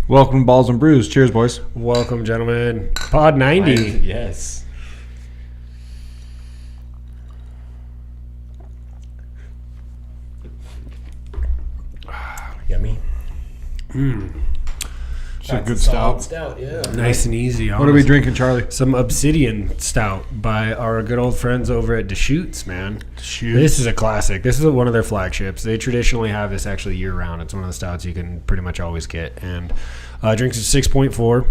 Welcome to Balls and Brews. Cheers, boys. Welcome, gentlemen. Pod 90. Yes. Yummy. It's a good stout. Yeah. Nice and easy. What are we drinking, Charlie? Some Obsidian Stout by our good old friends over at Deschutes, man. Deschutes. This is a classic. This is one of their flagships. They traditionally have this actually year-round. It's one of the stouts you can pretty much always get. And drinks at 6.4.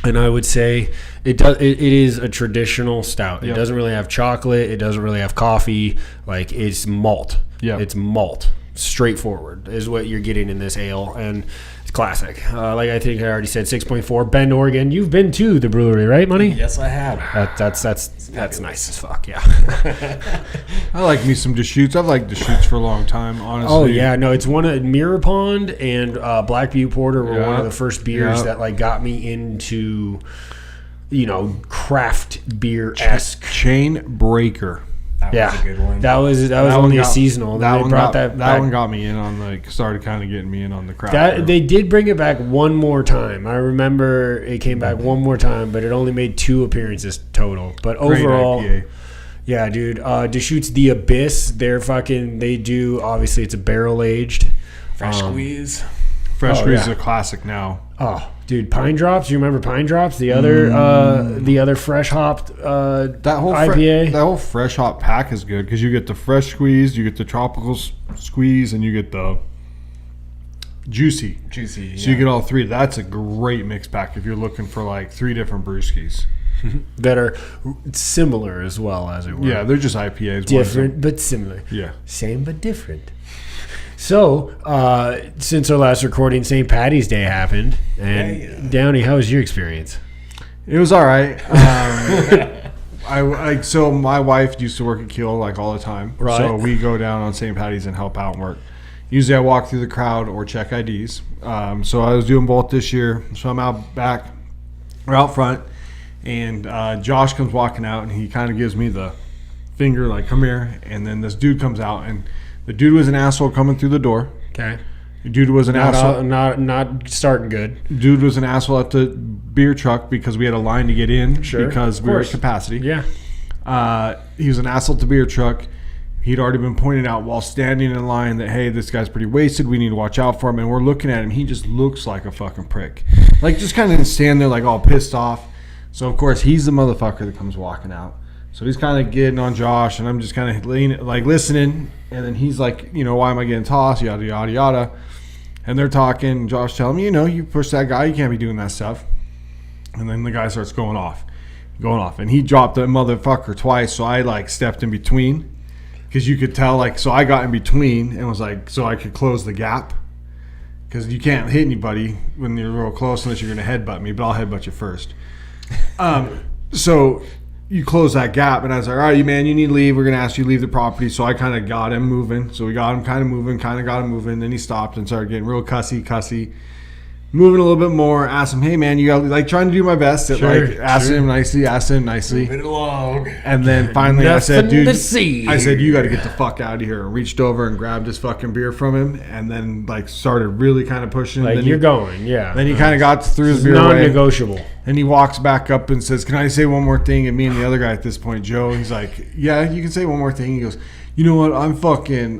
And I would say it is a traditional stout. It doesn't really have chocolate. It doesn't really have coffee. Like, it's malt. Yeah. It's malt. Straightforward is what you're getting in this ale. And it's classic. Like I think I already said, 6.4. Bend, Oregon. You've been to the brewery, right, Money? Yes, I have. That's nice as fuck, yeah. I like me some Deschutes. I've liked Deschutes for a long time, honestly. Oh, yeah. No, it's one of Mirror Pond and Black Butte Porter were one of the first beers that like got me into, craft beer-esque. Chain Breaker. That was a good one. That was only a seasonal. That one got me in on started kind of getting me in on the craft. They did bring it back one more time. I remember it came back one more time, but it only made 2 appearances total. But overall, yeah, dude. Deschutes The Abyss. They do, obviously it's a barrel aged. Fresh squeeze. Fresh squeeze is a classic now. Oh, dude, Pine Drops. You remember Pine Drops? The other fresh hopped IPA. That whole fresh hop pack is good because you get the fresh squeeze, you get the tropical squeeze, and you get the juicy. So you get all 3. That's a great mix pack if you're looking for like 3 different brewskis that are similar as well, as it were. Yeah, they're just IPAs. Different but similar. Yeah. Same but different. So, since our last recording, St. Patty's Day happened. And Downey, how was your experience? It was all right. So my wife used to work at Kiel like all the time. Right. So we go down on St. Patty's and help out and work. Usually I walk through the crowd or check IDs. So I was doing both this year. So I'm out back or out front. And Josh comes walking out and he kind of gives me the finger like, come here. And then this dude comes out and the dude was an asshole coming through the door. Okay. The dude was an asshole. Not starting good. Dude was an asshole at the beer truck because we had a line to get in because we were at capacity. Yeah. He was an asshole at the beer truck. He'd already been pointed out while standing in line that, hey, this guy's pretty wasted. We need to watch out for him. And we're looking at him. He just looks like a fucking prick. Like, just kind of stand there like all pissed off. So, of course, he's the motherfucker that comes walking out. So he's kind of getting on Josh, and I'm just kind of listening. And then he's like, why am I getting tossed? Yada, yada, yada. And they're talking. Josh telling me, you push that guy. You can't be doing that stuff. And then the guy starts going off. And he dropped that motherfucker twice. So I, stepped in between. Because you could tell, so I got in between and was so I could close the gap. Because you can't hit anybody when you're real close unless you're going to headbutt me. But I'll headbutt you first. So you close that gap, and I was like, all right, man, you need to leave. We're going to ask you to leave the property. So I kind of got him moving. So we got him kind of moving, got him moving. Then he stopped and started getting real cussy. Moving a little bit more. Asked him, hey, man, you got trying to do my best. Asked him nicely. Moving along. And then finally I said, dude, to see. I said, you got to get the fuck out of here. And reached over and grabbed his fucking beer from him. And then, started really kind of pushing. Then you're going, yeah. Then he kind of got through his beer non-negotiable. And he walks back up and says, can I say one more thing? And me and the other guy at this point, Joe, he's like, yeah, you can say one more thing. He goes, you know what? I'm fucking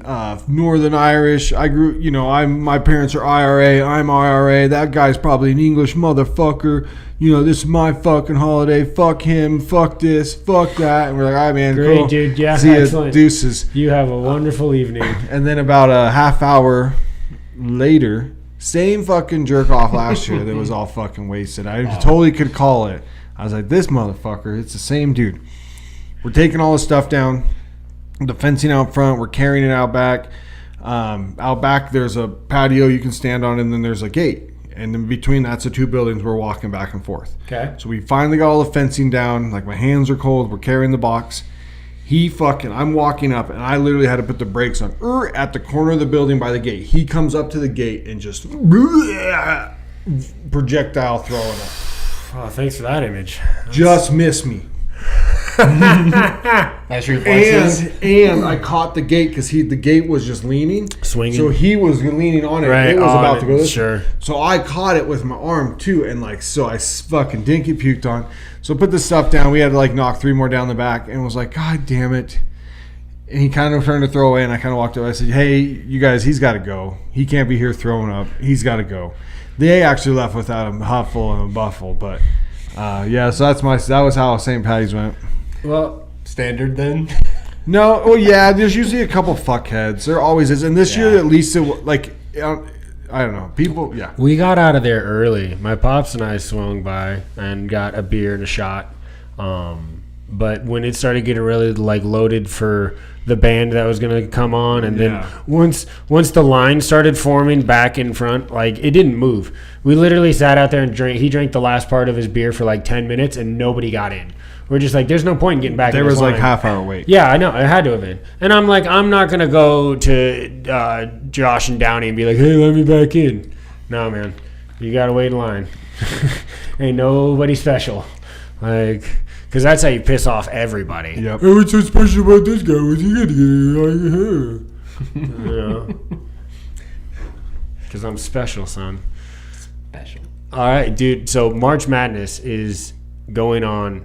Northern Irish. I grew, my parents are IRA. I'm IRA. That guy's probably an English motherfucker. This is my fucking holiday. Fuck him. Fuck this. Fuck that. And we're like, all right, man. Great, cool. dude. Yeah, see excellent. Ya, deuces. You have a wonderful evening. And then about a half hour later, same fucking jerk off last year that was all fucking wasted. I totally could call it. I was like, this motherfucker. It's the same dude. We're taking all this stuff down. The fencing out front, we're carrying it out back. Out back, there's a patio you can stand on, and then there's a gate. And in between, that's the 2 buildings we're walking back and forth. Okay. So we finally got all the fencing down. My hands are cold. We're carrying the box. I'm walking up, and I literally had to put the brakes on at the corner of the building by the gate. He comes up to the gate and just projectile throwing up. Oh, thanks for that image. Just missed me. That's your reflexes. And I caught the gate because the gate was just leaning. Swinging. So he was leaning on it. Right, It was on about it, to go this sure. way. So I caught it with my arm too. And like, so I fucking dinky puked on. So I put the stuff down. We had to like knock 3 more down the back and was like, God damn it. And he kind of turned to throw away, and I kind of walked away. I said, hey, you guys, he's got to go. He can't be here throwing up. He's got to go. They actually left without a Huffle and a Buffle. But, yeah, so that was how St. Patty's went. Well, standard then. No, well, yeah, there's usually a couple fuckheads. There always is. And this year, at least, I don't know. People, yeah. We got out of there early. My pops and I swung by and got a beer and a shot. But when it started getting really like loaded for the band that was going to come on, and then once the line started forming back in front, like it didn't move. We literally sat out there and drank. He drank the last part of his beer for like 10 minutes, and nobody got in. We're just like, there's no point in getting back. There in this was like line. half-hour wait. Yeah, I know. It had to have been. And I'm like, I'm not going to go to Josh and Downey and be like, hey, let me back in. No, man. You got to wait in line. Ain't nobody special. Like, because that's how you piss off everybody. Yep. Hey, what's so special about this guy? What's he going to get? You know? Because I'm special, son. Special. All right, dude. So March Madness is going on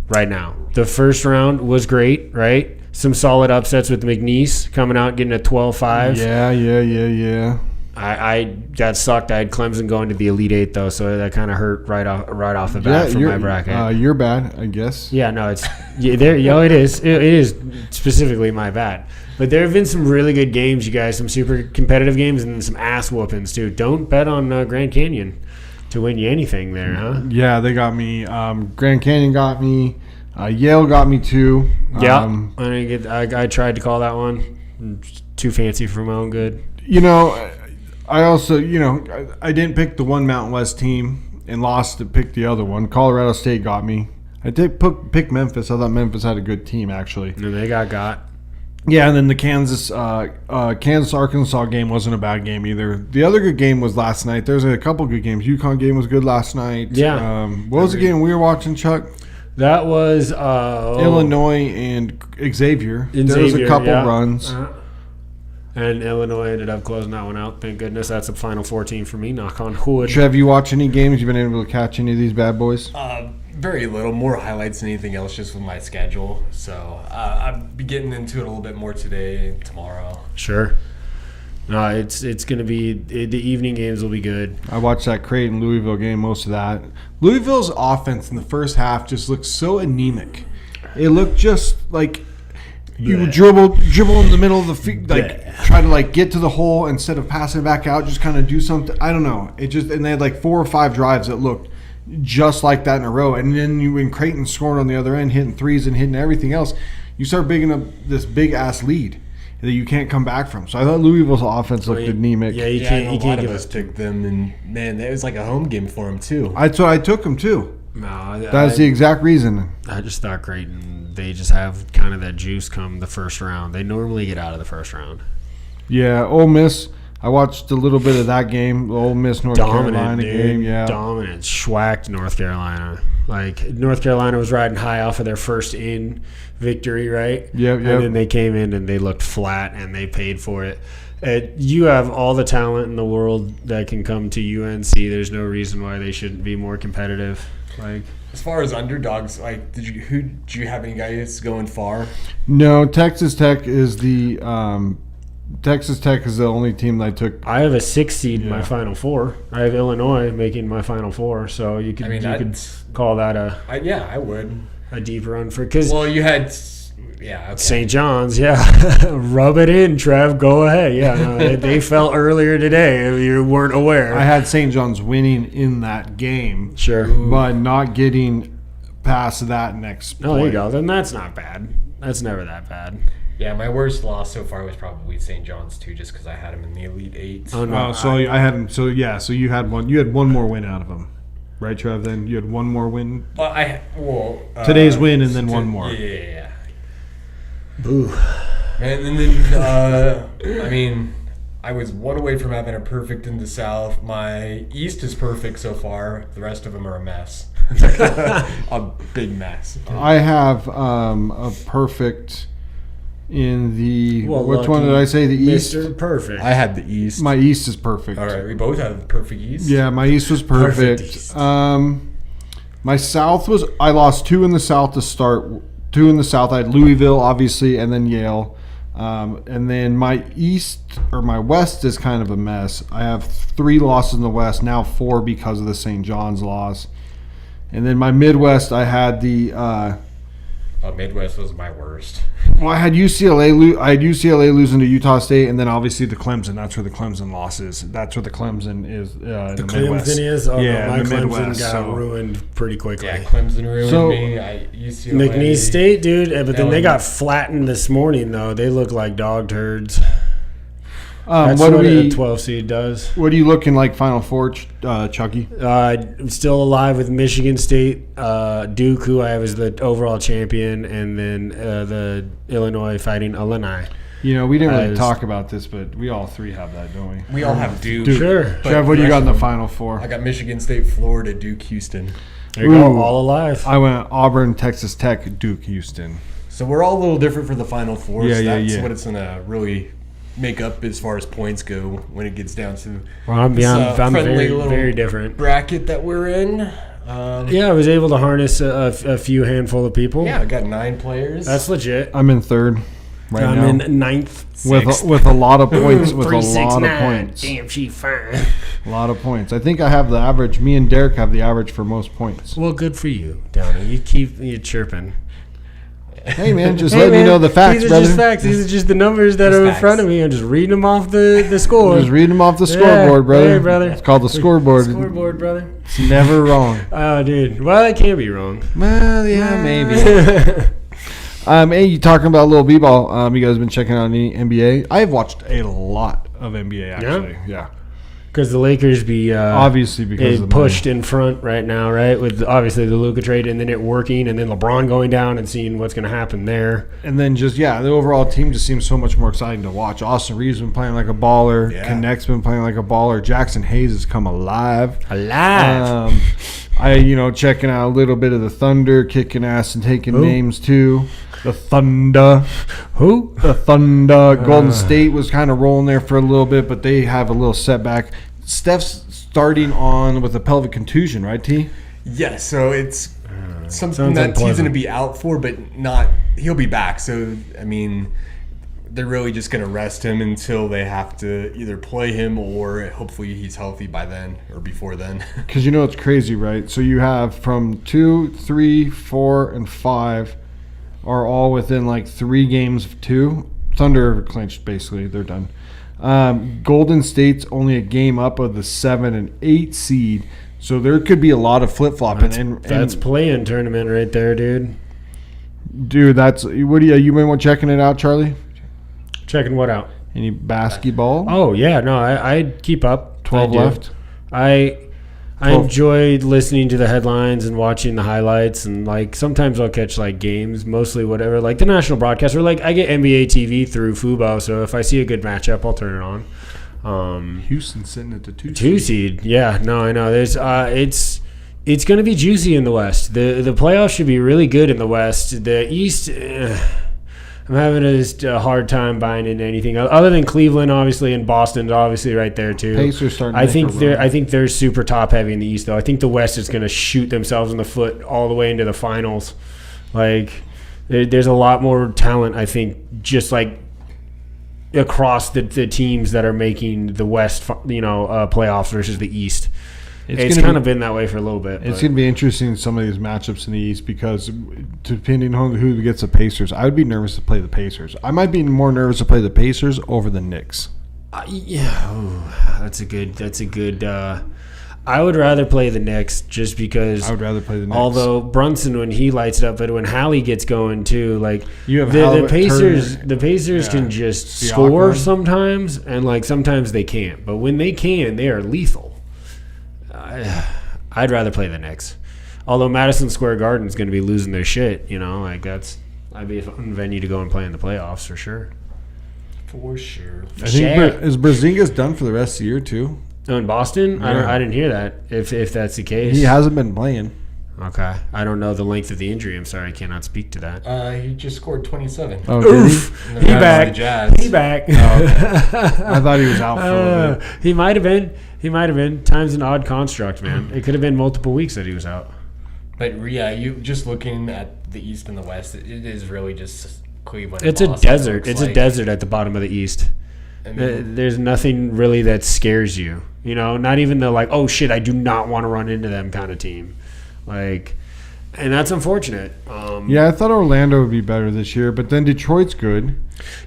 right now. The first round was great, right? Some solid upsets with McNeese coming out getting a 12-5. Yeah. I that sucked. I had Clemson going to the Elite Eight though, so that kind of hurt right off the bat from my bracket. You're bad, I guess. Yeah, no, it's there. It is. It is specifically my bad. But there have been some really good games, you guys. Some super competitive games and some ass whoopings too. Don't bet on Grand Canyon to win you anything there, huh? Yeah, they got me. Grand Canyon got me. Yale got me too. Yeah, I tried to call that one. Too fancy for my own good. You know, I also, I didn't pick the one Mountain West team and lost to pick the other one. Colorado State got me. I did pick Memphis. I thought Memphis had a good team, actually. And they got. Yeah, and then the Kansas-Arkansas game wasn't a bad game either. The other good game was last night. There's a couple good games. UConn game was good last night. Yeah. What was the game we were watching, Chuck? That was Illinois and Xavier. There was a couple runs. And Illinois ended up closing that one out. Thank goodness. That's a Final 14 for me. Knock on wood. Trev, you watch any games? You been able to catch any of these bad boys? Very little. More highlights than anything else, just with my schedule. So I'll be getting into it a little bit more today and tomorrow. Sure. No, it's going to be the evening games will be good. I watched that Creighton Louisville game, most of that. Louisville's offense in the first half just looked so anemic. It looked just like you dribble in the middle of the feet, try to get to the hole instead of passing it back out. Just kind of do something. I don't know. And they had 4 or 5 drives that looked just like that in a row. And then when Creighton scoring on the other end, hitting threes and hitting everything else, you start bigging up this big ass lead that you can't come back from. So I thought Louisville's offense looked anemic. Yeah, you can't. A lot of us picked them, and man, it was like a home game for them too. That's what I took them too. No, that's the exact reason. I just thought Creighton, they just have kind of that juice come the first round. They normally get out of the first round. Yeah, Ole Miss. I watched a little bit of that game. The Ole Miss North Carolina game. Yeah, dominant, schwacked North Carolina. North Carolina was riding high off of their first in victory, right? Yep. And then they came in and they looked flat and they paid for it. You have all the talent in the world that can come to UNC. There's no reason why they shouldn't be more competitive. As far as underdogs, did you have any guys going far? No, Texas Tech is the only team that I took. I have a 6 seed in my Final Four. I have Illinois making my Final Four, so you could call that I would a deep run for because you had St. John's, rub it in, Trev. Go ahead. Yeah, no, they fell earlier today. If you weren't aware, I had St. John's winning in that game, sure, but not getting past that next. No, there you go. Then that's not bad. That's never that bad. Yeah, my worst loss so far was probably St. John's too, just because I had him in the Elite Eight. Oh no! So I had him. So yeah. So you had one. You had one more win out of him, right, Trev? Then you had one more win. Today's win and then one more. Yeah. Boo. And then I was one away from having a perfect in the South. My East is perfect so far. The rest of them are a mess. A big mess. I have a perfect in the which one did I say? The East. Mr. Perfect. I had the East. My East is perfect. All right, we both have perfect East. Yeah, my East was perfect. East. My South was I lost 2 in the South to start. 2 in the South. I had Louisville, obviously, and then Yale. And then my East or my West is kind of a mess. I have 3 losses in the West, now 4 because of the St. John's loss. And then my Midwest, I had the Midwest was my worst. well, I had UCLA losing to Utah State, and then obviously the Clemson. That's where the Clemson loss is. That's where the Clemson is. The Midwest. Clemson is? Oh, yeah, no, my the Clemson Midwest, got ruined pretty quickly. Yeah, Clemson ruined So- me. UCLA. McNeese State, dude. But then That they one- got flattened this morning, though. They look like dog turds. That's what what do a we? 12 seed does. What are you looking like? Final Four, Chucky. I'm still alive with Michigan State, Duke, who I have as the overall champion, and then the Illinois fighting Illini. You know, we didn't really As- talk about this, but we all 3 have that, don't we? We all have Duke. Duke. Sure. But Trev, what do you got in the rest of Final them- Four? I got Michigan State, Florida, Duke, Houston. There you go, Ooh. all alive. I went Auburn, Texas Tech, Duke, Houston. So we're all a little different for the Final Four. Yeah, so yeah, that's yeah. what it's going to really make up as far as points go when it gets down to Well, I'm this, I'm friendly very, little very different. bracket that we're in. Yeah, I was able to harness a few handful of people. Yeah, I got 9 players. That's legit. I'm in 3rd right I'm now in ninth. with a lot of points. With a 3, 6, lot of 9. points. Damn, she fine. A lot of points. I think I have the average. Me and Derek have the average for most points. Well, good for you, Downey. You keep chirping. Hey man, just Hey, letting you man, know the facts, these are brother. just facts. These are just the numbers that Just are in facts. front of me. I'm just reading them off the score. Just read them off the Yeah. scoreboard, brother. Hey, brother. It's called the scoreboard. Scoreboard, brother. It's never wrong. Oh, dude. Well, that can't be wrong. Well, yeah, maybe. Hey, you talking about Lil B-Ball? You guys been checking out any NBA? I have watched a lot of NBA actually. Yeah. Because the Lakers be Obviously because of the pushed in front right now, right? With obviously the Luka trade and then it working and then LeBron going down and seeing what's going to happen there. And then just the overall team just seems so much more exciting to watch. Austin Reeves been playing like a baller. Yeah. Connect's been playing like a baller. Jackson Hayes has come alive. Alive. Checking out a little bit of the Thunder, kicking ass and taking names too. The Thunder. Who? The Thunder. Golden State was kind of rolling there for a little bit, but they have a little setback. Steph's starting on with a pelvic contusion, right, T? Yeah, so it's something sounds that he's unpleasant. going to be out for, but not. He'll be back. So I mean, they're really just going to rest him until they have to either play him or hopefully he's healthy by then or before then. Because it's crazy, right? So you have from 2, 3, 4, and 5 are all within like 3 games of 2. Thunder clinched, basically. They're done. Golden State's only a game up of the 7 and 8 seed. So there could be a lot of flip-flopping. That's playing tournament right there, dude. Dude, you been checking it out, Charlie? Checking what out? Any basketball? Oh, yeah. No, I keep up. 12 I do. left? I 12. enjoyed listening to the headlines and watching the highlights, and like sometimes I'll catch like games, mostly whatever, like the national broadcast, or like I get NBA TV through Fubo, so if I see a good matchup, I'll turn it on. Houston sitting at the 2 2 seed, yeah, no, I know. There's it's going to be juicy in the West. The playoffs should be really good in the West. The East, I'm having a hard time buying into anything other than Cleveland, obviously, and Boston's obviously right there too. Pacers starting to I make think a they're run. I think they're super top heavy in the East though. I think the West is going to shoot themselves in the foot all the way into the finals. Like there's a lot more talent, I think, just like across the teams that are making the West, playoffs versus the East. It's kind of been that way for a little bit. It's going to be interesting, some of these matchups in the East, because depending on who gets the Pacers, I would be nervous to play the Pacers. I might be more nervous to play the Pacers over the Knicks. That's a good. I would rather play the Knicks just because. I would rather play the Knicks. Although Brunson, when he lights it up, but when Hallie gets going too, like You have the Halliburton, Pacers, Turner, the Pacers yeah, can just Siakam. score sometimes, and like sometimes they can't. But when they can, they are lethal. I'd rather play the Knicks. Although Madison Square Garden's going to be losing their shit, I'd be a fun venue to go and play in the playoffs for sure. For sure. I think Sure. is Brazingas done for the rest of the year too? Oh, in Boston? Yeah. I didn't hear that. If that's the case, He hasn't been playing. Okay, I don't know the length of the injury. I'm sorry, I cannot speak to that. He just scored 27. Oh, did he? And He then back. the Jazz. He back. I thought he was out for a little bit. He might have been. He might have been. Time's an odd construct, man. It could have been multiple weeks that he was out. But yeah, you just looking at the East and the West, it is really just Cleveland. It's and a Boston, it desert. looks It's like. a desert at the bottom of the East. I mean, There's nothing really that scares you. You know, not even the like, oh shit, I do not want to run into them kind of team. Like, and that's unfortunate. Yeah, I thought Orlando would be better this year, but then Detroit's good.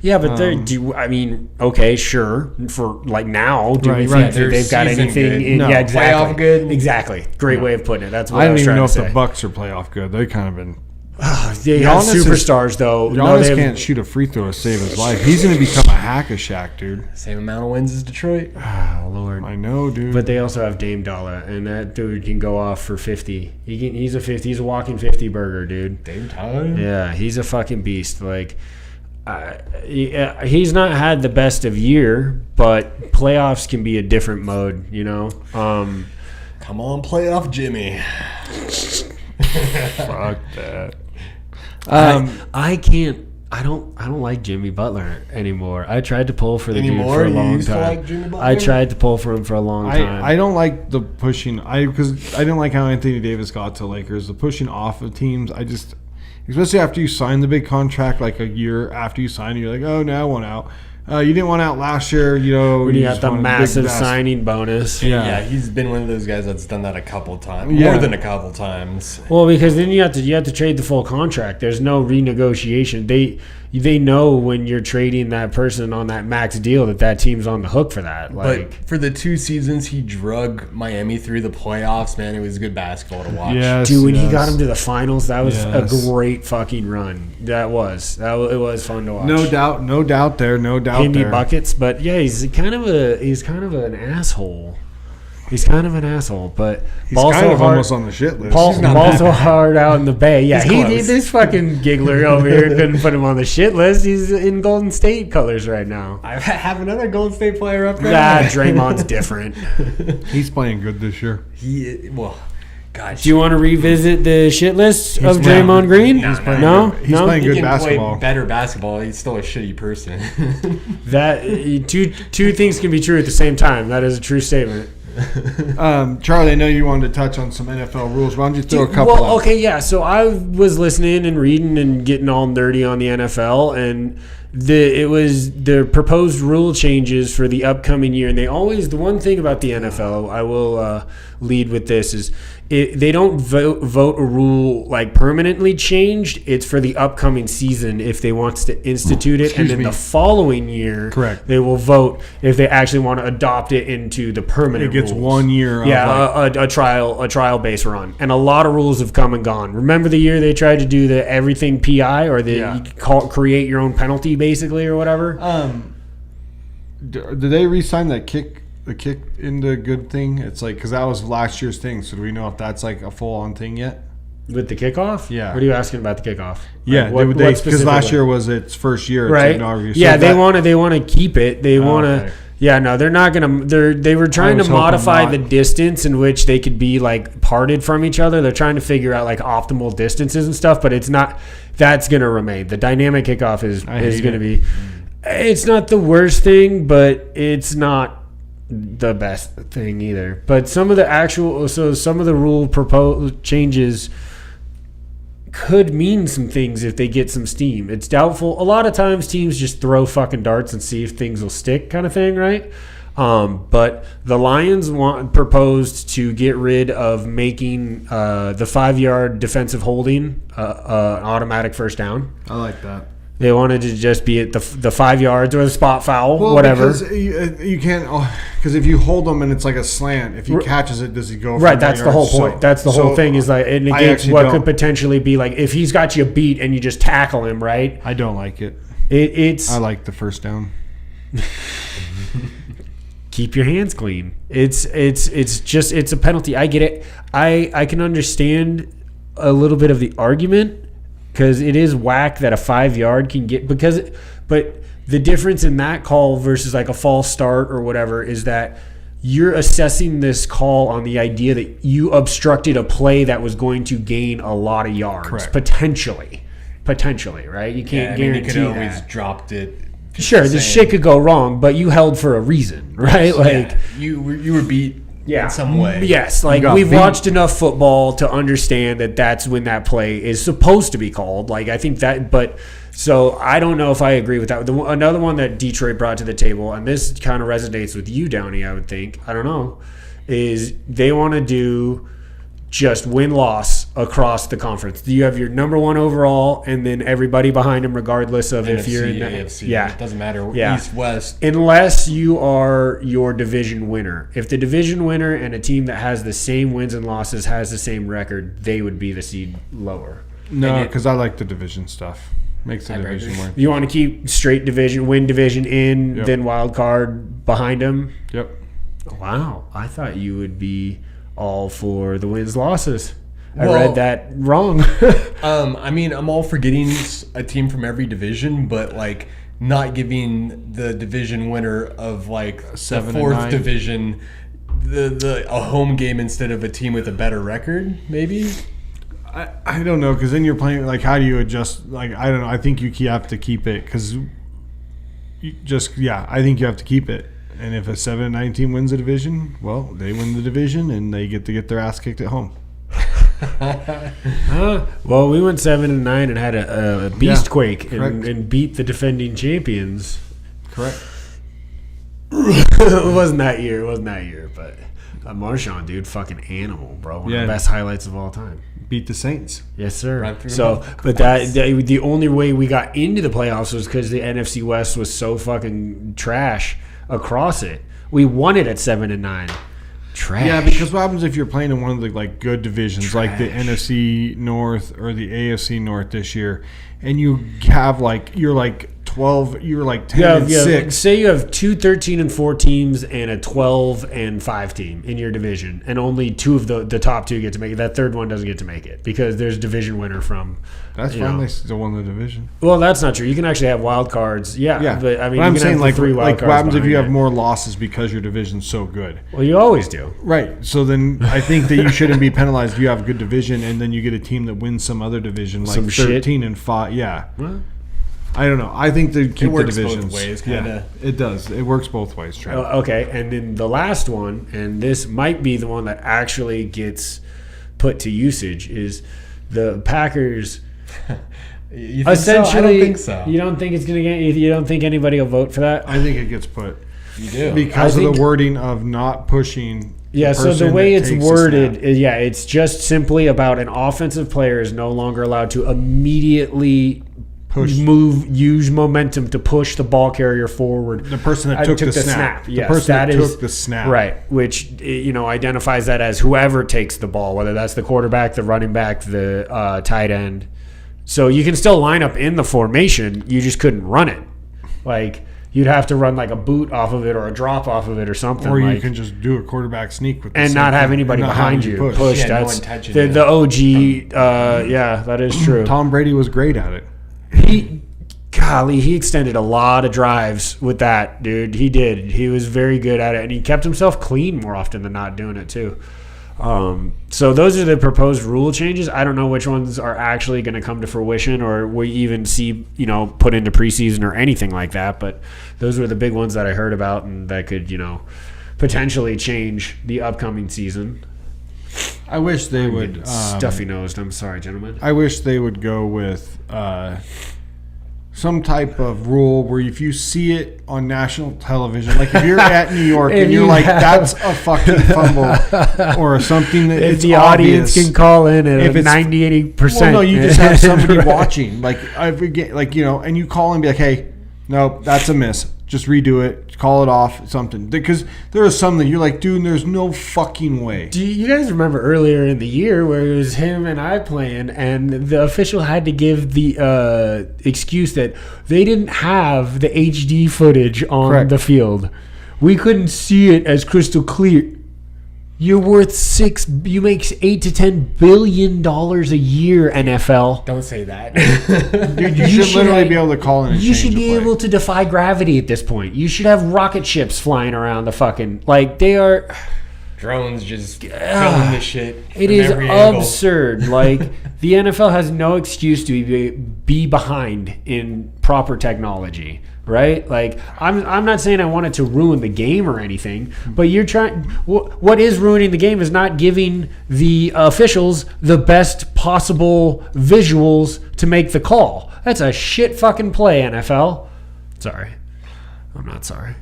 Yeah, but I mean, okay, sure. For like now, do we Right, think right. that Their they've got season anything? good. In, No. yeah, exactly. Playoff good? Exactly. Great way of putting it. That's what I I, don't was even trying know to if say. the Bucks are playoff good. They kind of been. They have Giannis is- superstars though. Giannis they can't shoot a free throw to save his life. He's going to become a hack-a-shack, dude. same amount of wins as Detroit. Oh Lord. I know, dude. But they also have Dame Dollar, and that dude can go off for 50. He's a 50. He's a walking 50 burger, dude. Dame Time. Yeah, he's a fucking beast. Like, he's not had the best of year, but playoffs can be a different mode, you know. Come on, playoff Jimmy. Fuck that. I can't. I don't like Jimmy Butler anymore. I tried to pull for the dude Anymore? for a You long used to time. like Jimmy Butler? I tried to pull for him for a long time. I don't like the pushing. Because I didn't like how Anthony Davis got to Lakers. The pushing off of teams. Especially after you sign the big contract, like a year after you sign, you're like, oh, now I want out. You didn't want out last year, you know. when you got just the wanted massive big signing bonus. Yeah, he's been one of those guys that's done that a couple times, Yeah. more than a couple times. Well, because then you have to trade the full contract. There's no renegotiation. They know when you're trading that person on that max deal that team's on the hook for that. Like, But for the 2 seasons he drug Miami through the playoffs, man, it was good basketball to watch. Yes, dude, when he yes. got him to the finals, that was Yes. a great fucking run. It was fun to watch. No doubt there. Give me buckets, but yeah, he's kind of an asshole. He's kind of an asshole, but He's kind of almost on the shit list. He's not Balls that so bad. hard out in the Bay. Yeah, He's close. this fucking giggler over here couldn't put him on the shit list. He's in Golden State colors right now. I have another Golden State player up there. Nah, Draymond's different. He's playing good this year. Gosh. Do you want to revisit the shit list of playing- Draymond Green? He's playing No, good. He's playing He good can basketball. play better basketball. He's still a shitty person. That two things can be true at the same time. That is a true statement. Charlie, I know you wanted to touch on some NFL rules. Why don't you throw a couple Well, out? okay, yeah. So I was listening and reading and getting all nerdy on the NFL, and it was the proposed rule changes for the upcoming year. And the one thing about the NFL, I will lead with this, is they don't vote a rule like permanently changed. It's for the upcoming season if they want to institute it, and then the following year, Correct. they will vote if they actually want to adopt it into the permanent. It gets rules. 1 year. Of Yeah, a trial based run, and a lot of rules have come and gone. Remember the year they tried to do the everything PI or Yeah. create your own penalty basically or whatever. Did they re-sign that kick into good thing? It's like because that was last year's thing. So do we know if that's like a full-on thing yet? With the kickoff? Yeah. What are you asking about the kickoff? Yeah, Like, because specifically? last year was its first year. It's Right. inaugural. So Yeah, they that- want to keep it. They want to. okay. Yeah, no, they're not gonna. They were trying to was hoping modify not. the distance in which they could be like parted from each other. They're trying to figure out like optimal distances and stuff, but it's not. That's gonna remain. The dynamic kickoff is hate gonna it. be. It's not the worst thing, but it's not the best thing either. But some of the rule proposed changes could mean some things if they get some steam. It's doubtful. A lot of times teams just throw fucking darts and see if things will stick kind of thing, right? But the Lions proposed to get rid of making the 5-yard defensive holding an automatic first down. I like that. They wanted to just be at the 5 yards or the spot foul, whatever. Because you can't. Because if you hold them and it's like a slant, if he catches it, does he go? Right, for that's the 9 whole yards? point. So- That's the whole thing is like it negates actually what don't. could potentially be like if he's got you beat and you just tackle him, right? I don't like it. It's I like the first down. keep your hands clean. It's a penalty. I get it. I can understand a little bit of the argument because it is whack that a 5 yard can get but the difference in that call versus like a false start or whatever is that you're assessing this call on the idea that you obstructed a play that was going to gain a lot of yards. Correct. Potentially, right? You can't guarantee you could always that. dropped it. Sure, the shit could go wrong, but you held for a reason, right? Like you were beat in some way. Yes, like we've watched enough football to understand that that's when that play is supposed to be called. Like I think that, but so I don't know if I agree with that. Another one that Detroit brought to the table, and this kind of resonates with you, Downey, I would think. I don't know, is they want to do just win-loss across the conference. You have your number one overall, and then everybody behind them, regardless of NFC, if you're in the AFC. Yeah, It doesn't matter. Yeah. East, West. Unless you are your division winner. If the division winner and a team that has the same wins and losses has the same record, they would be the seed lower. No, because I like the division stuff. Makes the division win. You want to keep straight division, win division in, Yep. then wild card behind them? Yep. Wow. I thought you would be all for the wins losses. I Well, read that wrong. I mean, I'm all for getting a team from every division, but like not giving the division winner of like the 7 and 4th 9. division a home game instead of a team with a better record, maybe. I don't know, because then you're playing, like, how do you adjust? Like, I don't know. I think you have to keep it, because I think you have to keep it. And if a 7-9 team wins a division, well, they win the division, and they get to get their ass kicked at home. Well, we went 7-9 and had a beast quake correct. and beat the defending champions. Correct. It wasn't that year, but Marshawn, dude, fucking animal, bro. One of the best highlights of all time. Beat the Saints. Yes, sir. Right through So, them. but the only way we got into the playoffs was because the NFC West was so fucking trash across it. We won it at 7-9. Trash. Yeah, because what happens if you're playing in one of the like good divisions, like the NFC North or the AFC North this year, and you have like you're like 12, you're like 10 and 6. Say you have 2 13-4 teams and a 12-5 team in your division, and only 2 of the top 2 get to make it. That third one doesn't get to make it because there's division winner from. That's fine. They still won the division. Well, that's not true. You can actually have wild cards. Yeah. But I mean, I'm you can saying have like 3 wild what cards happens if you behind have it. more losses because your division's so good? Well, you always do. Right. So then I think that you shouldn't be penalized if you have a good division and then you get a team that wins some other division, like Some shit. 13-5. Yeah. Well, I don't know. I think they keep the works both divisions. ways, kinda. Yeah, it does. It works both ways, Trav. okay, and then the last one, and this might be the one that actually gets put to usage, is the Packers. You think Essentially, so? I don't think so. You don't think it's gonna get? You don't think anybody will vote for that? I think it gets put You do. because I of think- the wording of not pushing. Yeah, so the person way that it's takes the worded, snap. it's just simply about an offensive player is no longer allowed to immediately use momentum to push the ball carrier forward. The person that took the snap. Yes, the person that is- took the snap. Right, which identifies that as whoever takes the ball, whether that's the quarterback, the running back, the tight end. So you can still line up in the formation, you just couldn't run it. Like you'd have to run like a boot off of it or a drop off of it or something. Or you like, can just do a quarterback sneak with the and same not have thing, anybody and not behind have you push. push. Yeah, no That's one touching the, you. the OG. Yeah, that is true. Tom Brady was great at it. He extended a lot of drives with that, dude. He did. He was very good at it, and he kept himself clean more often than not doing it too. So those are the proposed rule changes. I don't know which ones are actually going to come to fruition or we even see, put into preseason or anything like that. But those were the big ones that I heard about and that could, potentially change the upcoming season. I wish they would. Stuffy-nosed. I'm sorry, gentlemen. I wish they would go with some type of rule where if you see it on national television, like if you're at New York and you're like, that's a fucking fumble or something that If it's the obvious. audience can call in If at it's- 90-80%. Well, no, you just have somebody watching. Like I forget, and you call and be like, hey, no, that's a miss. Just redo it. Call it off. Something. Because there are some that you're like, dude, there's no fucking way. Do you guys remember earlier in the year where it was him and I playing, and the official had to give the excuse that they didn't have the HD footage on Correct. the field. We couldn't see it as crystal clear. You're worth you make $8 to $10 billion a year, NFL. Don't say that. Dude, you should literally be able to call in and You change should the be play. able to defy gravity at this point. You should have rocket ships flying around the fucking... Like, they are... Drones just filming this shit. It from is every angle. absurd. Like, the NFL has no excuse to be behind in proper technology, right? Like, I'm not saying I want it to ruin the game or anything, but you're trying. What is ruining the game is not giving the officials the best possible visuals to make the call. That's a shit fucking play, NFL. Sorry, I'm not sorry.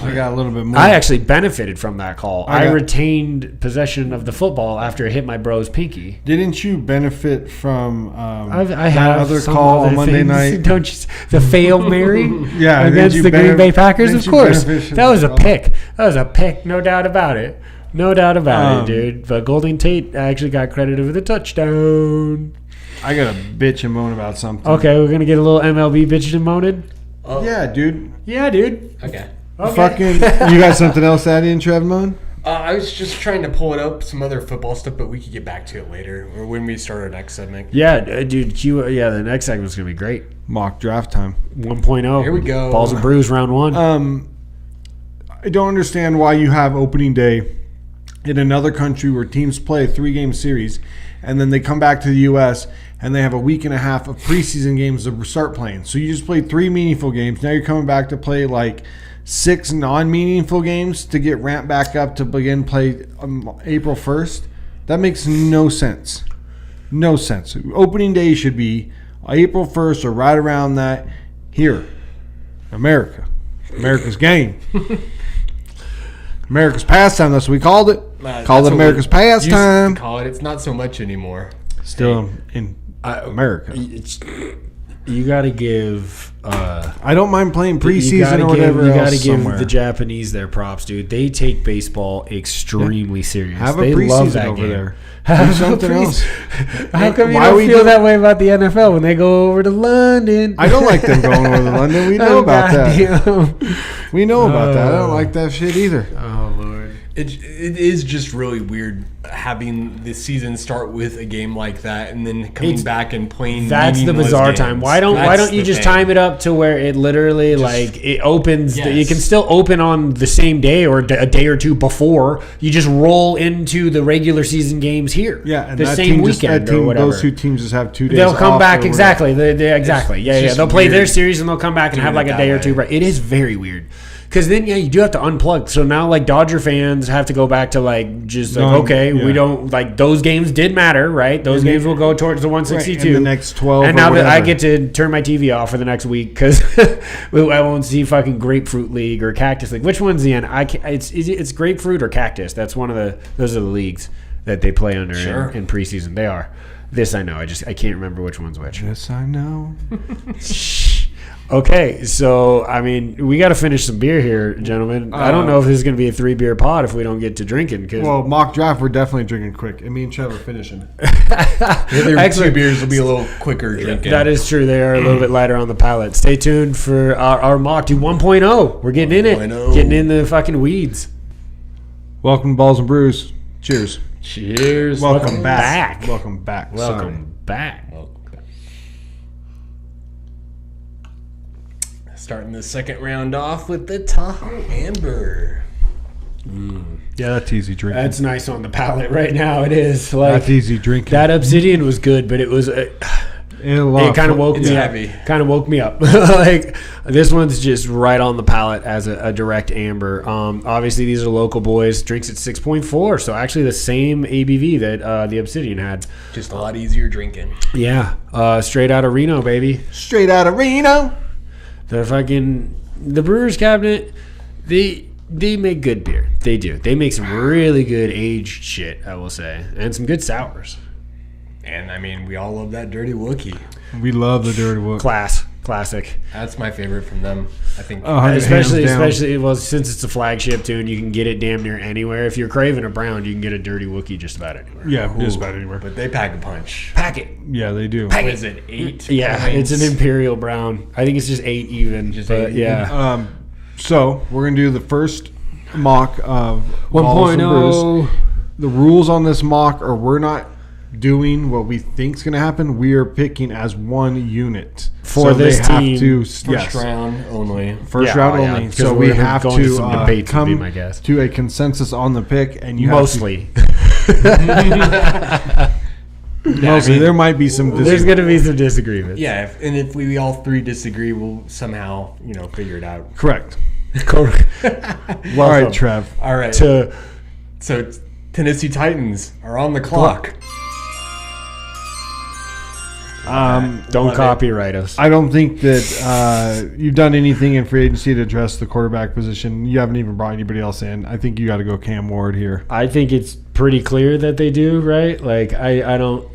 I got a little bit more. I actually benefited from that call. I I got- retained possession of the football after it hit my bro's pinky. Didn't you benefit from I that have other some call other on Monday things. night? Don't you? The fail Mary Yeah, against did the you Green Bay benef- Packers, didn't of you course. benefit from That was a call? pick. That was a pick, no doubt about it. No doubt about it, Um, dude. But Golden Tate actually got credited with a touchdown. I got a bitch and moan about something. Okay, we're gonna get a little MLB bitching and moaning. Yeah, dude. Yeah, dude. Okay. Okay. Fucking, you got something else to add in, Trev Moan? I was just trying to pull it up, some other football stuff, but we could get back to it later or when we start our next segment. Yeah, dude. The next segment's gonna be great. Mock draft time. 1.0. Here we go. Balls and Brews round 1. I don't understand why you have opening day in another country where teams play a 3-game series and then they come back to the U.S. and they have a week and a half of preseason games to start playing. So you just played 3 meaningful games. Now you're coming back to play like 6 non-meaningful games to get ramped back up to begin play April 1st. That makes no sense. No sense. Opening day should be April 1st or right around that here. America. America's game. America's pastime. That's what we called it. Called it America's pastime. Call it. It's not so much anymore. Still in America. You got to give. I don't mind playing preseason or whatever You else got to give somewhere. the Japanese their props, dude. They take baseball extremely serious. Have a they love preseason that over game. there. Have Do a something else. How come you Why don't we feel do- that way about the NFL when they go over to London? I don't like them going over to London. We know Oh, about that. goddamn. We know about that. I don't like that shit either. Oh Lord. It is just really weird having the season start with a game like that and then coming back and playing. That's the meaningless bizarre games. time. Why don't That's you the just thing. time it up to where it literally it opens? Yes. You can still open on the same day or a day or two before. You just roll into the regular season games here. Yeah, and the that same team just, weekend that team, or whatever. those 2 teams just have 2 days. They'll come off back or exactly. Exactly. Yeah. just They'll play their weird series and they'll come back and have doing like it a day that or two. way. It is very weird. Because then, you do have to unplug. So now, like, Dodger fans have to go back to, like, just like, okay, yeah. we don't, like, those games did matter, right? Those games will go towards the 162. and the next 12 And or now that I whatever. get to turn my TV off for the next week because I won't see fucking Grapefruit League or Cactus League. Which one's the end? It's Grapefruit or Cactus. That's one of those are the leagues that they play under Sure. in preseason. They are. This I know. I can't remember which one's which. Yes, I know. Okay, so I mean, we got to finish some beer here, gentlemen. I don't know if this is going to be a 3-beer pod if we don't get to drinking. Cause Well, mock draft, we're definitely drinking quick. And me and Trev are finishing. The other Actually- 2 beers will be a little quicker drinking. that is true. They are a little bit lighter on the palate. Stay tuned for our mock to 1.0. We're getting in it. 1.0. Getting in the fucking weeds. Welcome to Balls and Brews. Cheers. Cheers. Welcome back. back. Welcome back. Welcome back. Starting the second round off with the Tahoe Amber. Yeah, that's easy drinking. That's nice on the palate right now. It is. Like, That's easy drinking. that Obsidian was good, but it was... it kind of woke It's me heavy. up. Kind of woke me up. Like, this one's just right on the palate as a direct amber. Obviously, these are local boys. Drinks at 6.4, so actually the same ABV that the Obsidian had. Just a lot easier drinking. Yeah, straight out of Reno, baby. Straight out of Reno. The Brewers Cabinet, they make good beer. They do. They make some really good aged shit, I will say, and some good sours. And I mean, we all love that Dirty Wookie. We love the Dirty Wook. Classic. That's my favorite from them. I think. Especially, hands down. well, since it's a flagship too, and you can get it damn near anywhere. If you're craving a brown, you can get a Dirty Wookie just about anywhere. Yeah, just about anywhere. But they pack a punch. Pack it. Yeah, they do. What is it? 8? Yeah, points? it's an imperial brown. I think it's just 8 even. Just But 8 yeah. even. So we're gonna do the first mock of Balls and Brews. 1.0. the rules on this mock are we're not doing what we think's going to happen. We are picking as one unit for this team. First round only. First round only. So we have to come my guess. to a consensus on the pick, and you mostly. Mostly, there might be some. There's going to be some disagreements. Yeah, if we all three disagree, we'll somehow figure it out. Correct. All right, Trev. All right. So Tennessee Titans are on the clock. Don't copyright us. I don't think that you've done anything in free agency to address the quarterback position. You haven't even brought anybody else in. I think you got to go Cam Ward here. I think it's pretty clear that they do, right? Like, I don't.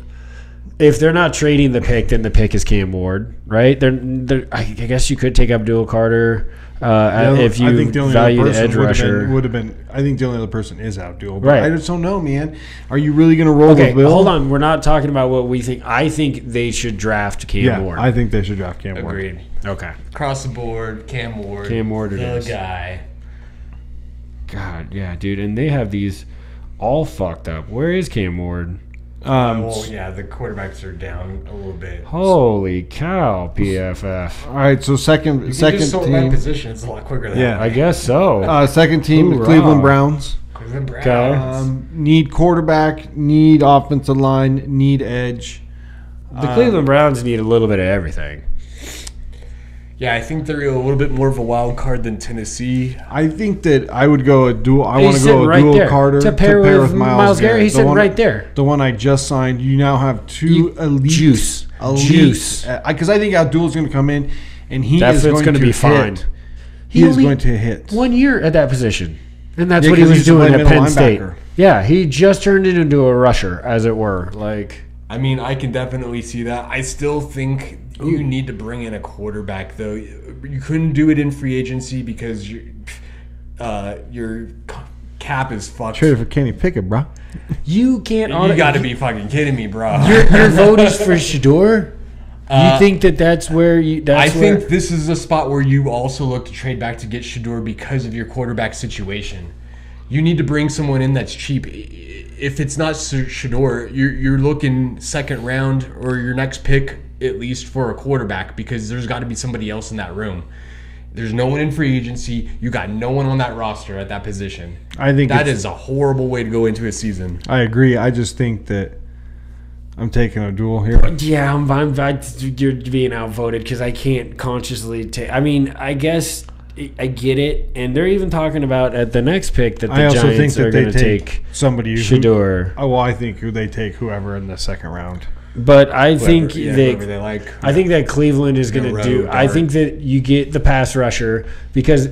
If they're not trading the pick, then the pick is Cam Ward, right? I guess you could take Abdul Carter if you value the edge rusher. Would have been. I think the only other person is Abdul. But right. I just don't know, man. Are you really going to roll with Bill? Hold on. We're not talking about what we think. I think they should draft Cam Ward. I think they should draft Cam Ward. Agreed. Okay. Across the board, Cam Ward. Cam Ward it is. The guy. God, yeah, dude. And they have these all fucked up. Where is Cam Ward? The quarterbacks are down a little bit. Holy cow, PFF. All right, so second just sort team. my position. It's a lot quicker than that. I guess so. Second team, Hoorah. Cleveland Browns. Cleveland Browns. Need quarterback, need offensive line, need edge. The Cleveland Browns need a little bit of everything. Yeah, I think they're a little bit more of a wild card than Tennessee. I think that I would go a dual. I He's want to go a right dual there. Carter to pair with Myles Garrett. He's sitting right there. The one I just signed. You now have two elite juice. Because I think Abdul's going to come in, and he is going to be fine. He is going to hit 1 year at that position, and that's what he was doing at Penn State. Yeah, he just turned it into a rusher, as it were. Like, I mean, I can definitely see that. I still think you need to bring in a quarterback, though. You couldn't do it in free agency because your cap is fucked. Traded for Kenny Pickett, bro. You can't. You got to be fucking kidding me, bro. Your vote is for Shador. You think that's where you? I think this is a spot where you also look to trade back to get Shador because of your quarterback situation. You need to bring someone in that's cheap. If it's not Shador, you're looking second round or your next pick at least for a quarterback because there's got to be somebody else in that room. There's no one in free agency. You got no one on that roster at that position. I think that is a horrible way to go into a season. I agree. I just think that I'm taking a duel here. Yeah, you're being outvoted because I can't consciously take. I mean, I guess I get it, and they're even talking about at the next pick that the Giants are going to take somebody Shador. I think they take whoever in the second round. But I think they like. I think that Cleveland is going to do. Dart. I think that you get the pass rusher because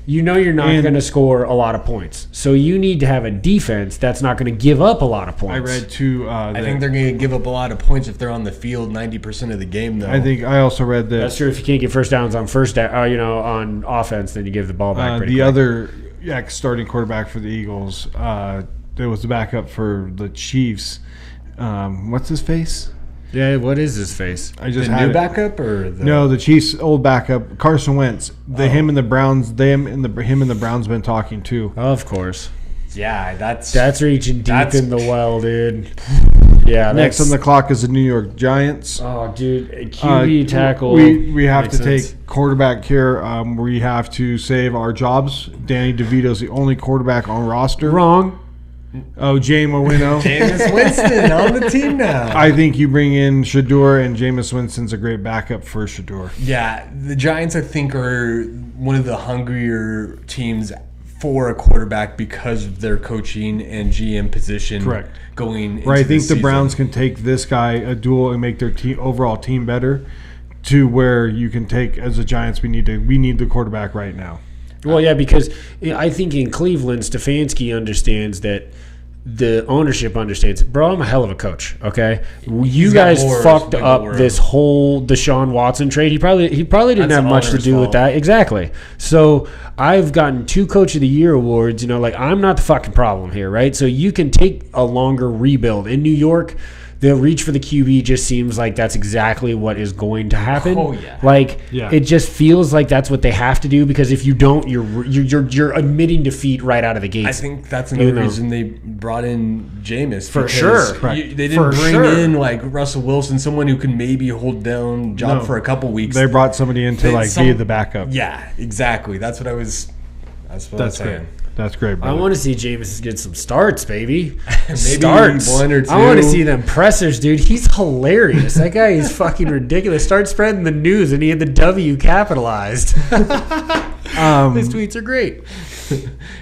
you're not going to score a lot of points, so you need to have a defense that's not going to give up a lot of points. I read too. I think they're going to give up a lot of points if they're on the field 90% of the game, though. I also read that. That's true. If you can't get first downs on on offense, then you give the ball back. The other starting quarterback for the Eagles, there was the backup for the Chiefs. What's his face? Yeah, what is his face? I just the had new it. Backup or the Chiefs' old backup, Carson Wentz. Him and the Browns been talking too. Of course. Yeah, that's reaching deep in the well, dude. Yeah. Next on the clock is the New York Giants. Oh, dude, a QB tackle. We have to take quarterback here. We have to save our jobs. Danny DeVito's the only quarterback on roster. Wrong. Oh, Jameis Winston. Jameis Winston on the team now. I think you bring in Shador, and Jameis Winston's a great backup for Shador. Yeah, the Giants, I think, are one of the hungrier teams for a quarterback because of their coaching and GM position. Correct. Going into I think the season. Browns can take this guy a duel and make their overall team better to where you can take, as the Giants, we need the quarterback right now. Well, yeah, because I think in Cleveland, Stefanski understands that the ownership understands, bro, I'm a hell of a coach, okay? You guys fucked up this whole Deshaun Watson trade. He probably didn't have much to do with that. Exactly. So I've gotten 2 Coach of the Year awards. I'm not the fucking problem here, right? So you can take a longer rebuild. In New York, the reach for the QB just seems like that's exactly what is going to happen. Oh, yeah. Like Yeah. it just feels like that's what they have to do, because if you don't, you're admitting defeat right out of the gates. I think that's another reason they brought in Jameis. For because sure. Right. They didn't For bring sure. in like Russell Wilson, someone who can maybe hold down job No. for a couple weeks. They brought somebody in to be the backup. Yeah, exactly. That's what I was That's saying. great. That's great, I brother. want to see Jameis get some starts, baby. Maybe Starts. one or two. I want to see them pressers, dude. He's hilarious. That guy is fucking ridiculous. Start spreading the news, and he had the W capitalized. His tweets are great.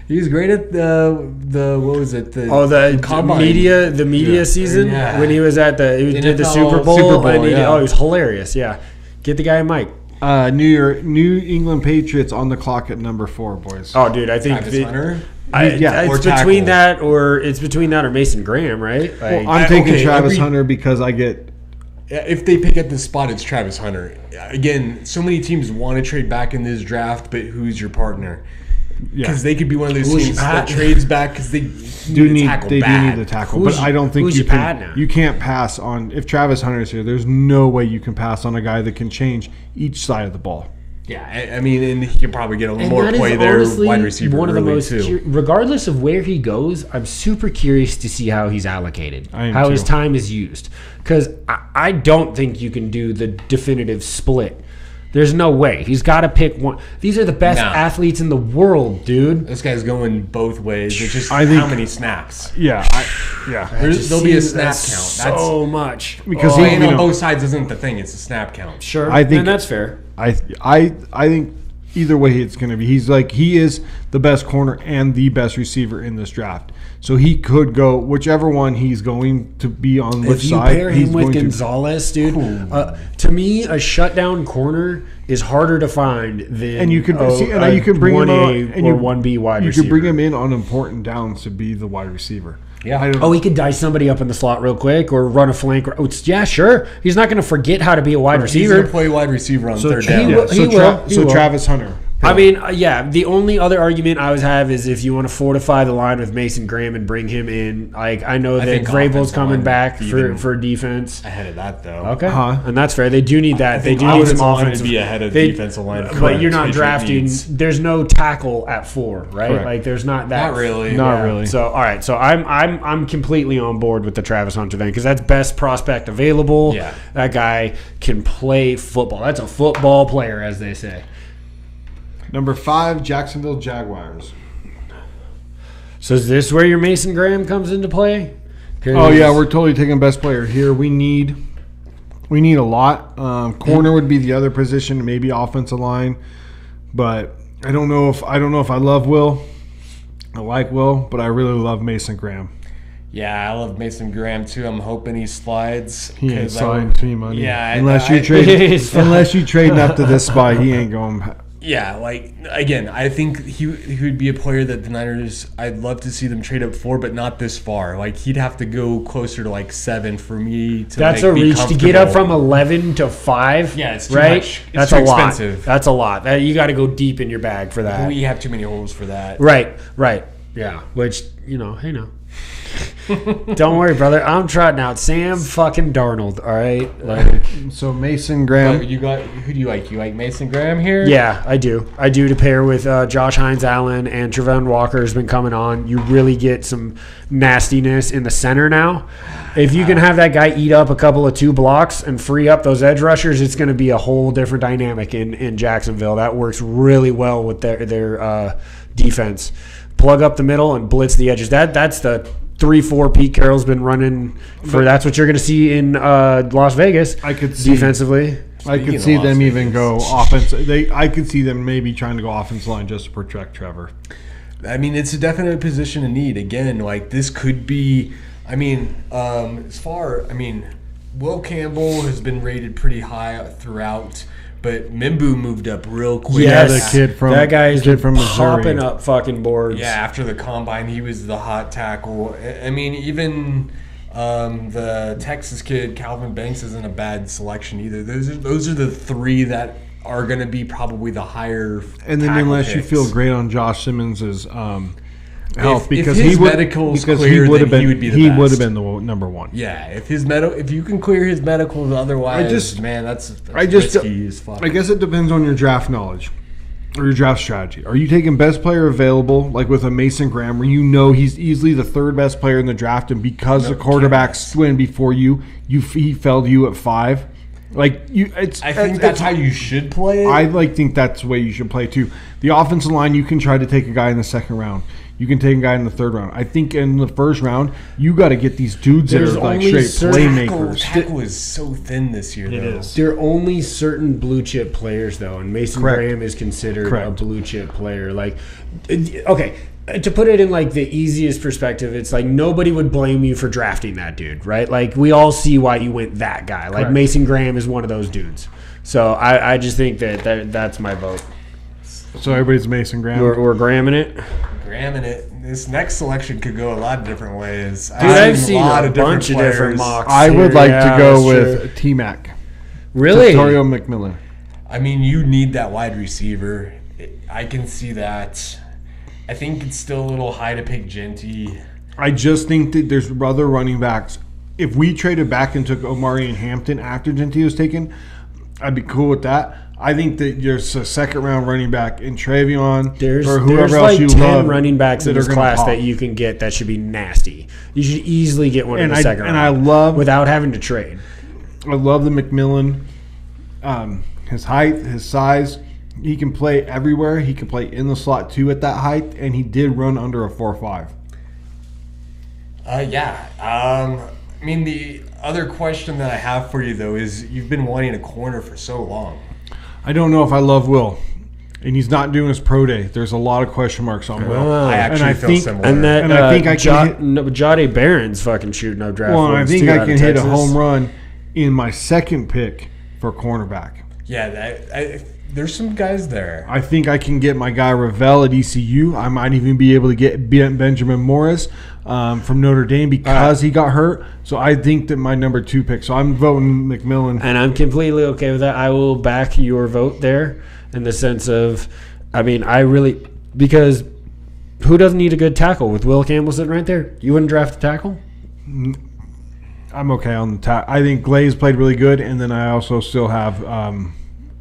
He's great at the what was it? The combine. media season Yeah. when he was at he did the NFL Super Bowl. Super Bowl, and he yeah. he was hilarious. Yeah, get the guy a mic. New England Patriots on the clock at number 4, boys. Oh, dude, I think Travis Hunter. Yeah, it's or between tackle. that or Mason Graham, right? Like, Well, I'm taking okay, Travis every- Hunter because I get If they pick at this spot, it's Travis Hunter. Again, so many teams want to trade back in this draft, but who's your partner? Because they could be one of those Who's teams your that pat? trades back because they do need need to tackle they bad. do need the tackle, Who's but I don't think who's you your pad now? you can't pass on if Travis Hunter's here. There's no way you can pass on a guy that can change each side of the ball. Yeah, I mean, and he can probably get a little and more that is play there, honestly wide receiver. one of the early, most, too. regardless of where he goes, I'm super curious to see how he's allocated, I am how his too. time is used, because I don't think you can do the definitive split. There's no way. He's got to pick one. These are the best No. athletes in the world, dude. This guy's going both ways. It's just I think- how many snaps. Yeah, There'll be a snap That's count. That's so much. because playing he, on both sides isn't the thing. It's a snap count. Sure, I think- and that's fair. I think either way he is the best corner and the best receiver in this draft. So he could go whichever one he's going to be on which If you side. pair He's him with going to. Gonzalez, dude, to me, a shutdown corner is harder to find than And you can you can bring him 1A on, or 1B wide you receiver. can bring him in on important downs to be the wide receiver. Yeah. I don't Oh, he could dice somebody up in the slot real quick or run a flank. Yeah, sure. He's not going to forget how to be a wide He's going to receiver. play wide receiver on So, third Tra- down. He will. He will. Travis Hunter. I mean, yeah. The only other argument I would have is if you want to fortify the line with Mason Graham and bring him in. Like I know that think Vrabel's offensive coming line back even for defense. Ahead of that, though. Okay, Uh-huh. and that's fair. They do need that. They think do need some offensive line would offensive. be ahead of they- defensive line. But you're not Patriot drafting. needs. There's no tackle at 4, right? Correct. Like there's not that. Not really. Not really. So all right. So I'm completely on board with the Travis Hunter thing because that's best prospect available. Yeah. That guy can play football. That's a football player, as they say. Number 5, Jacksonville Jaguars. So is this where your Mason Graham comes into play? Oh yeah, we're totally taking best player here. We need a lot. Corner would be the other position, maybe offensive line, but I don't know if I love Will. I like Will, but I really love Mason Graham. Yeah, I love Mason Graham too. I'm hoping he slides. He ain't 'cause sliding to you money. Yeah, unless I- you trade, He's fine. unless you trading up to this spot, he ain't going. Yeah, like again, I think he would be a player that the Niners. I'd love to see them trade up for, but not this far. Like he'd have to go closer to like 7 for me to. That's like, a be reach to get up from comfortable. 11 to 5. Yeah, it's too right? much. It's That's too a lot. expensive. That's a lot. You got to go deep in your bag for that. We have too many holes for that. Right. Yeah. Which hey now. Don't worry, brother. I'm trotting out Sam fucking Darnold. All right. Like, So Mason Graham. You got who do you like? You like Mason Graham here? yeah, I do. I do to pair with Josh Hines Allen and Trevon Walker has been coming on. You really get some nastiness in the center now. If you can have that guy eat up a couple of 2 blocks and free up those edge rushers, it's going to be a whole different dynamic in Jacksonville. That works really well with their defense. Plug up the middle and blitz the edges. That's the 3-4 Pete Carroll's been running for. That's what you're going to see in Las Vegas. I could see defensively. I Speaking could of see Las them even Vegas. go offense. I could see them maybe trying to go offensive line just to protect Trevor. I mean, it's a definite position of need. Again, like this could be. I mean, Will Campbell has been rated pretty high throughout, but Mimbu moved up real quick. Yeah, the kid from- that guy is kid from Missouri. popping up fucking boards. Yeah, after the combine, he was the hot tackle. I mean, even the Texas kid Calvin Banks isn't a bad selection either. Those are the 3 that are going to be probably the higher. And then tackle unless you picks. feel great on Josh Simmons' help because his he would medical's because clear, he would then have been he would be the he best. would have been the number one. Yeah, if you can clear his medicals, otherwise, that's risky as fuck. I guess it depends on your draft knowledge or your draft strategy. Are you taking best player available, like with a Mason Graham, where you know he's easily the third best player in the draft, and because the quarterbacks win before he fell to you at 5? Like I think that's how you should play it. I think that's the way you should play too. The offensive line, you can try to take a guy in the second round. You can take a guy in the third round. I think in the first round, you got to get these dudes that are like straight playmakers. Tackle is so thin this year, though. It is. There are only certain blue chip players, though, and Mason Correct. Graham is considered Correct. a blue chip player. Like, okay, to put it in like the easiest perspective, it's like nobody would blame you for drafting that dude, right? Like we all see why you went that guy. Like Correct. Mason Graham is one of those dudes. So I just think that's my vote. So everybody's Mason Graham. We're Grahaming it. Gramming it. This next selection could go a lot of different ways. Dude, I've seen a bunch of different mocks. I would like Yeah, to go that's with true. T-Mac. Really? Victorio McMillan. I mean, you need that wide receiver. I can see that. I think it's still a little high to pick Genty. I just think that there's other running backs. If we traded back and took Omari and Hampton after Genty was taken, I'd be cool with that. I think that there's a second round running back in Travion or whoever else like you 10 love running backs in that are this gonna class pop. that you can get that should be nasty. You should easily get one in the second round. And I love without having to trade. I love the McMillan. His height, his size. He can play everywhere. He can play in the slot too at that height, and he did run under a 4.5. I mean, the other question that I have for you, though, is you've been wanting a corner for so long. I don't know if I love Will, and he's not doing his pro day. There's a lot of question marks on Will. I actually I feel think- similar. And that And I think I can Jade Barron's fucking shooting up draft. Well, and I boards, think too, I out can of hit a Texas. home run in my second pick for cornerback. Yeah, there's some guys there. I think I can get my guy Ravel at ECU. I might even be able to get Benjamin Morris from Notre Dame because he got hurt. So I think that my number 2 pick. So I'm voting McMillan. And I'm completely okay with that. I will back your vote there in the sense of, I mean, because who doesn't need a good tackle with Will Campbell sitting right there? You wouldn't draft a tackle? I'm okay on the tackle. I think Glaze played really good, and then I also still have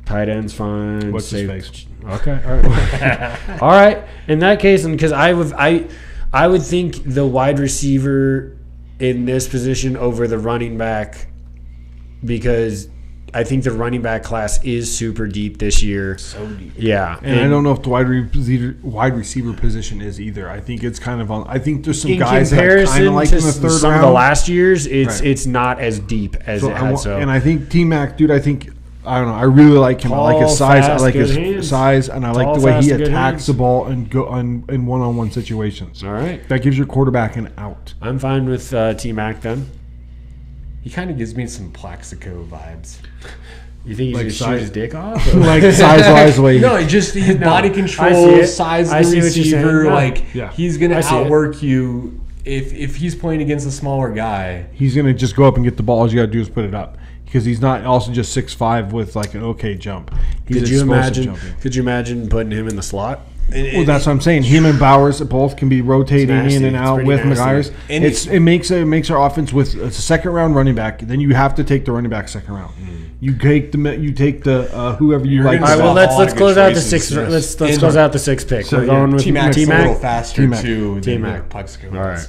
Tight end's fine. what's his face. Okay. All right. All right. In that case, and because I would think the wide receiver in this position over the running back, because I think the running back class is super deep this year. So deep. Yeah. And I don't know if the wide receiver position is either. I think it's kind of on. I think there's some in guys that I kind comparison of like to in the third some round. of the last years, Right. it's not as deep as it had. So And I think T-Mac, dude, I don't know. I really like him. I like his Tall, size. I fast, like good his hands. size, and I like Tall, the way he fast, good attacks hands. the ball and go in one-on-one situations. all right, That gives your quarterback an out. I'm fine with T-Mac then. He kind of gives me some Plaxico vibes. You think he's Like gonna size- shoot his dick off? Like size-wise, the way he- No, just his body I control, see it. size I of the see what you're saying. receiver. Yeah. Like Yeah. he's gonna I see it. outwork you if he's playing against a smaller guy. he's gonna just go up and get the ball. All you gotta do is put it up because he's not also just 6'5" with like an okay jump. He's Could you explosive imagine? jumping. Could you imagine putting him in the slot? Well, that's what I'm saying. Him and Bowers both can be rotating It's nasty. in and It's out pretty with nasty. McGuire's. And It makes our offense with it's a second round running back. Then you have to take the running back second round. You take the whoever you You're like. gonna All right. Well, Stop all let's the close good out the choices, sixth. yes. Let's And- close out the sixth pick. So, We're yeah, going with T-Mac's a little T-Mac. faster T-Mac. too than T-Mac. Plaxico. All right. is.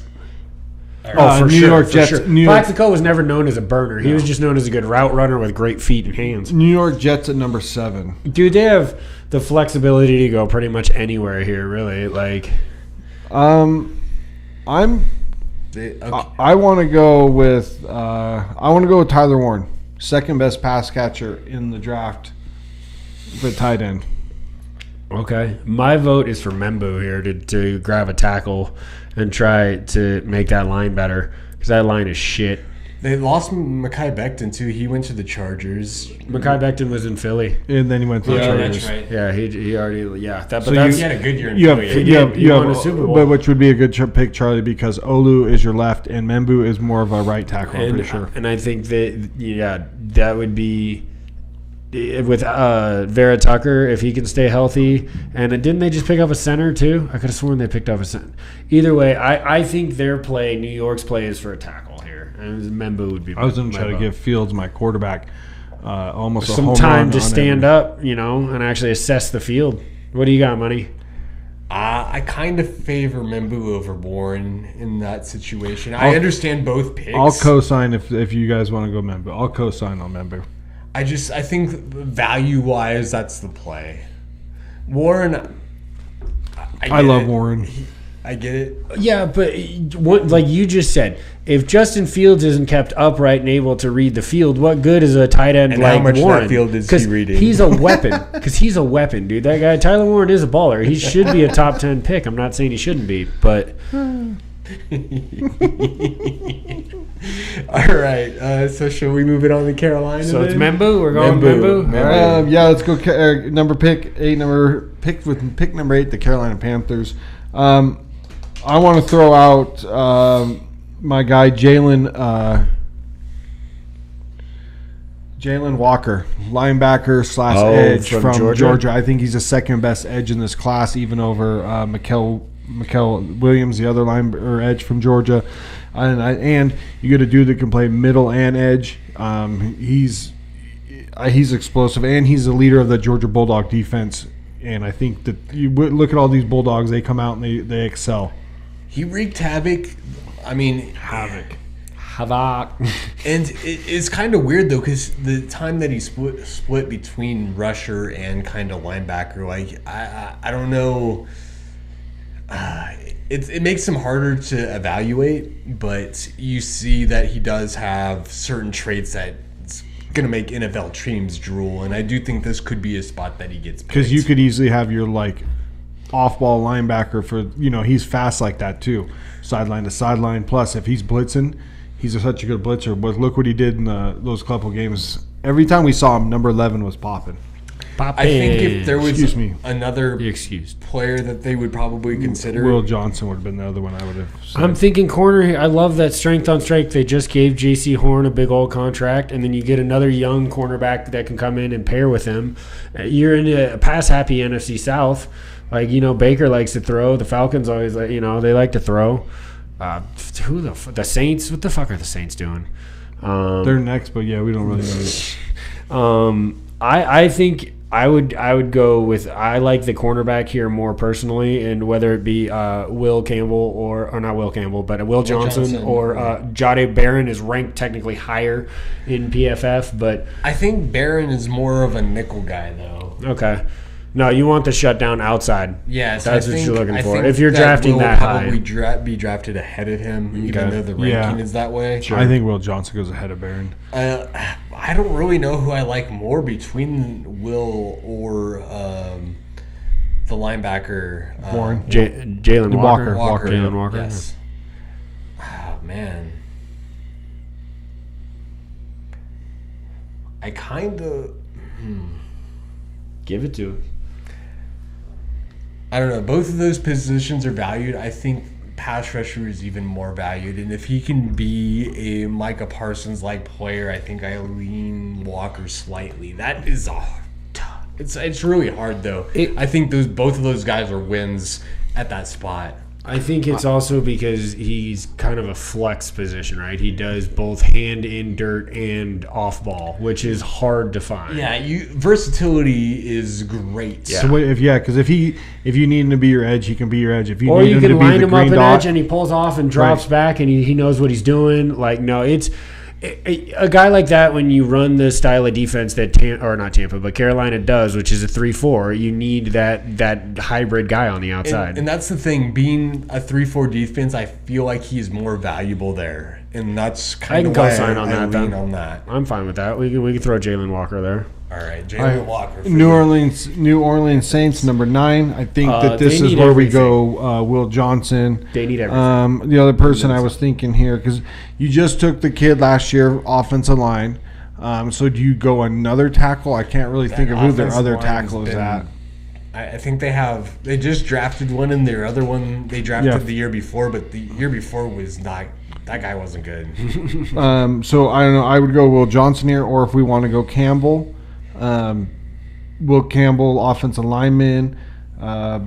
Oh, for New sure, York for Jets. sure. New York, Plaxico was never known as a burner. He was just known as a good route runner with great feet and hands. New York Jets at number 7. Dude, they have the flexibility to go pretty much anywhere here. Really, like. I'm. Okay. I want to go with. Tyler Warren, second best pass catcher in the draft for tight end. Okay. My vote is for Membu here to grab a tackle and try to make that line better because that line is shit. They lost Mekhi Becton too. He went to the Chargers. Mekhi Becton was in Philly. And then he went to the Yeah, Chargers. that's right. Yeah, he already but So that's He had a good year in You have, Philly. you have, He you won have, a Super Bowl. but which would be a good pick, Charlie, because Olu is your left and Membu is more of a right tackle. I'm pretty sure. and I think that that would be with Vera Tucker, if he can stay healthy. And didn't they just pick up a center too? I could have sworn they picked up a center. Either way, I think their play, New York's play, is for a tackle here. And Membu would be. I was going to try to give Fields, my quarterback, almost a some home time run to on stand him. up, and actually assess the field. What do you got, Money? I kind of favor Membu over Warren in that situation. I understand both picks. I'll co-sign if you guys want to go Membu. I'll co-sign on Membu. I think value-wise, that's the play. Warren, I love Warren. I get it. Yeah, but like you just said, if Justin Fields isn't kept upright and able to read the field, what good is a tight end And like how much of Warren? that field is he reading? He's a weapon. Because he's a weapon, dude. That guy, Tyler Warren, is a baller. He should be a top 10 pick. I'm not saying he shouldn't be, but... All right. So shall we move it on to Carolina? So it's then? Membu? We're going Membu. Membu? Yeah, let's go. Pick with pick number 8, the Carolina Panthers. I want to throw out my guy Jalen Walker, linebacker / edge from Georgia. I think he's the second best edge in this class, even over Mikael Williams, the other edge from Georgia. And you get a dude that can play middle and edge. He's explosive, and he's the leader of the Georgia Bulldog defense. And I think that you look at all these Bulldogs; they come out and they excel. He wreaked havoc. I mean, Havoc. And it's kind of weird though, because the time that he split between rusher and kind of linebacker, like I don't know. It makes him harder to evaluate, but you see that he does have certain traits that's going to make NFL teams drool, and I do think this could be a spot that he gets picked. Because you could easily have your off-ball linebacker for he's fast like that too, sideline to sideline. Plus, if he's blitzing, he's such a good blitzer. But look what he did in those couple games. Every time we saw him, number 11 was popping. I think if there was another excused player that they would probably consider, Will Johnson would have been the other one I would have said. I'm thinking corner here. I love that strength on strength. They just gave J.C. Horn a big old contract, and then you get another young cornerback that can come in and pair with him. You're in a pass-happy NFC South. Baker likes to throw. The Falcons always, they like to throw. The Saints? What the fuck are the Saints doing? They're next, but yeah, we don't really know. I think I would go with, I like the cornerback here more personally, and whether it be Will Campbell or not Will Campbell, but Will Johnson or Jade Barron is ranked technically higher in PFF, but I think Barron is more of a nickel guy though. Okay. No, you want the shutdown outside. Yes, that's what you're looking for. If you're drafting that high, Will probably be drafted ahead of him, even though the ranking is that way. Sure. I think Will Johnson goes ahead of Barron. I don't really know who I like more between Will or the linebacker Warren, Jalen Walker. Jalen Walker. Yes. Oh man, I kind of give it to him. I don't know. Both of those positions are valued. I think pass rusher is even more valued. And if he can be a Micah Parsons-like player, I think I lean Walker slightly. That is it's really hard, though. I think both of those guys are wins at that spot. I think it's also because he's kind of a flex position, right? He does both hand in dirt and off ball, which is hard to find. Yeah, versatility is great. Yeah. So because if you need him to be your edge, he can be your edge. If or you can line him up an edge and he pulls off and drops back and he knows what he's doing. It's a guy like that. When you run the style of defense that Carolina does, which is a 3-4, you need that hybrid guy on the outside. And that's the thing. Being a 3-4 defense, I feel like he is more valuable there, and that's kind of why I lean on that. I'm fine with that. We can throw Jalen Walker there. All right, Jalen Walker. New Orleans Saints, number 9. I think that this is where we go. Will Johnson. They need everything. The other person I was thinking here, because you just took the kid last year, offensive line. So do you go another tackle? I can't really think of who their other tackle is at. I think they just drafted one, and their other one they drafted the year before, but the year before was not. That guy wasn't good. So I don't know. I would go Will Johnson here, or if we want to go Campbell. Will Campbell, offensive lineman. I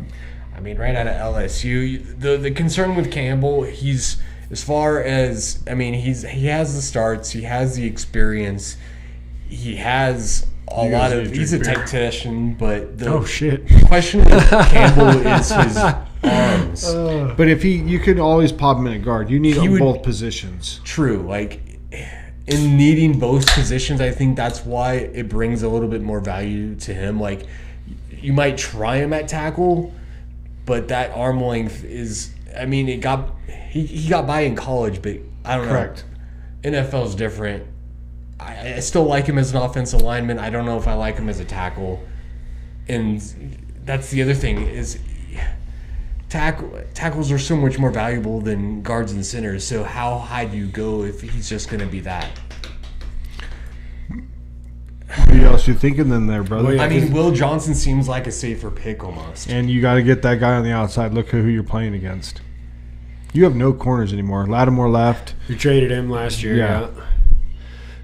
mean, right out of LSU, the concern with Campbell, he's as far as he has the starts, he has the experience, he has a lot of. He's a tactician, but the question with Campbell is his arms. But if you could always pop him in a guard. You need on both positions. True, like in needing both positions, I think that's why it brings a little bit more value to him. Like you might try him at tackle, but that arm length is. I mean, he got by in college, but I don't know. NFL's different. I still like him as an offensive lineman. I don't know if I like him as a tackle. And that's the other thing is tackles are so much more valuable than guards and centers. So how high do you go if he's just going to be that? What else you thinking then there, brother? I mean, Will Johnson seems like a safer pick almost. And you got to get that guy on the outside. Look at who you're playing against. You have no corners anymore. Lattimore left. You traded him last year. Yeah.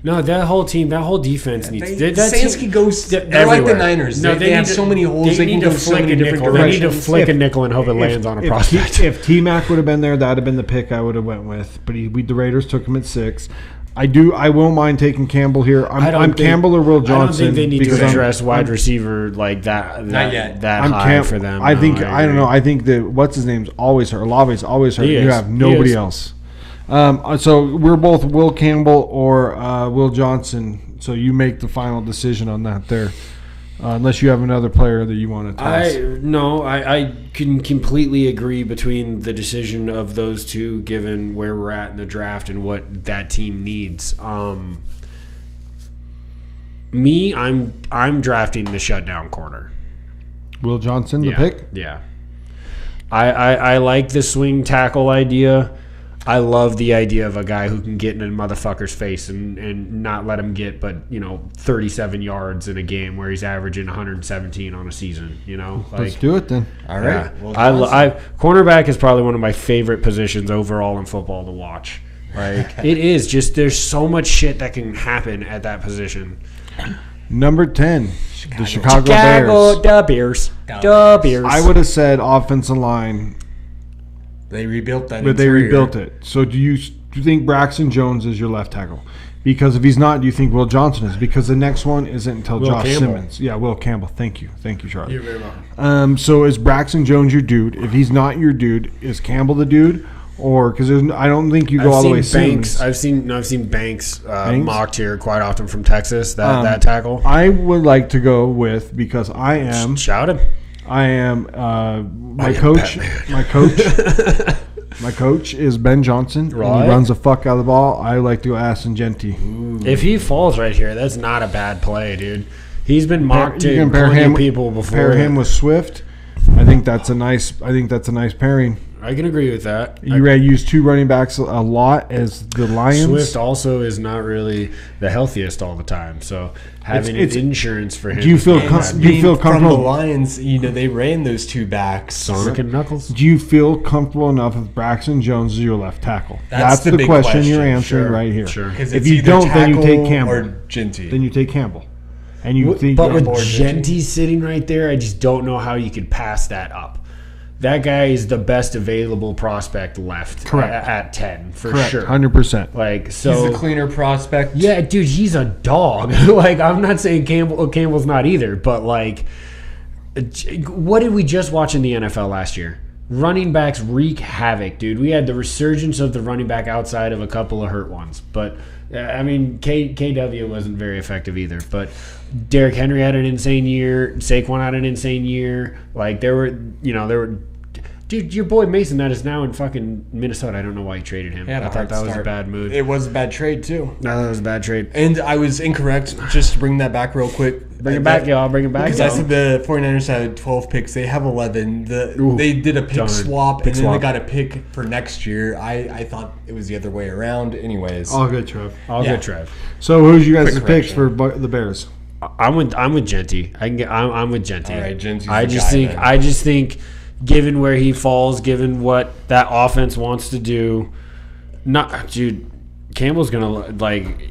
No, that whole team, that whole defense needs. Sansky goes. They're like the Niners. No, they have so many holes. They can go so many different directions. They need to flick a nickel and hope it lands on a prospect. If T-Mac would have been there, that would have been the pick I would have went with. But the Raiders took him at 6. I won't mind taking Campbell here. I'm Campbell or Will Johnson. I don't think they need to address wide receiver like that. Not yet. That high for them. I think I don't know. I think that what's his name's always hurt. Olave's always hurt. You have nobody else. So we're both Will Campbell or Will Johnson. So you make the final decision on that there. Unless you have another player that you want to toss. I can completely agree between the decision of those two, given where we're at in the draft and what that team needs. I'm drafting the shutdown corner. Will Johnson, the pick? Yeah. I like the swing tackle idea. I love the idea of a guy who can get in a motherfucker's face and not let him get 37 yards in a game where he's averaging 117 on a season. Let's do it then. All right. Yeah. Cornerback is probably one of my favorite positions overall in football to watch. Like it is just there's so much shit that can happen at that position. Number 10, the Chicago Bears. The Bears. I would have said offensive line. They rebuilt that. But they rebuilt it. So do you think Braxton Jones is your left tackle? Because if he's not, do you think Will Johnson is? Because the next one isn't until Josh Simmons. Yeah, Will Campbell. Thank you, Charlie. You're very welcome. So is Braxton Jones your dude? If he's not your dude, is Campbell the dude? Or because I don't think you go all the way Simmons. I've seen Banks mocked here quite often from Texas. That tackle. I would like to go with because I am. Shout him. I am my coach. My coach is Ben Johnson. Right. And he runs the fuck out of the ball. I like to go Aston Genty. If he falls right here, that's not a bad play, dude. He's been mocked to plenty of people before. Pair him with Swift. I think that's a nice pairing. I can agree with that. You use two running backs a lot as the Lions. Swift also is not really the healthiest all the time, so having insurance for him. Do you feel comfortable? From the Lions, they ran those two backs. Sonic and Knuckles. Do you feel comfortable enough with Braxton Jones as your left tackle? That's the big question you're answering right here. Sure. If you don't, then you take Campbell. Or Genty. Then you take Campbell. And with Genty sitting right there, I just don't know how you could pass that up. That guy is the best available prospect left at 10 for sure. 100%. He's the cleaner prospect. Yeah, dude, he's a dog. I'm not saying Campbell's not either, but what did we just watch in the NFL last year? Running backs wreak havoc, dude. We had the resurgence of the running back outside of a couple of hurt ones, but KW wasn't very effective either. But Derrick Henry had an insane year. Saquon had an insane year. There were. Dude, your boy Mason that is now in fucking Minnesota. I don't know why you traded him. I thought that was a bad move. It was a bad trade, too. No, that was a bad trade. And I was incorrect. Just to bring that back real quick. Bring it back, y'all. Bring it back, because I said the 49ers had 12 picks. They have 11. They did a pick swap, and then they got a pick for next year. I thought it was the other way around. Anyways. All good, Trev. Good, Trev. So who's you guys' picks for the Bears? I'm with Genty. I'm with Genty. All right, Genty's I just think given where he falls, given what that offense wants to do, Campbell's gonna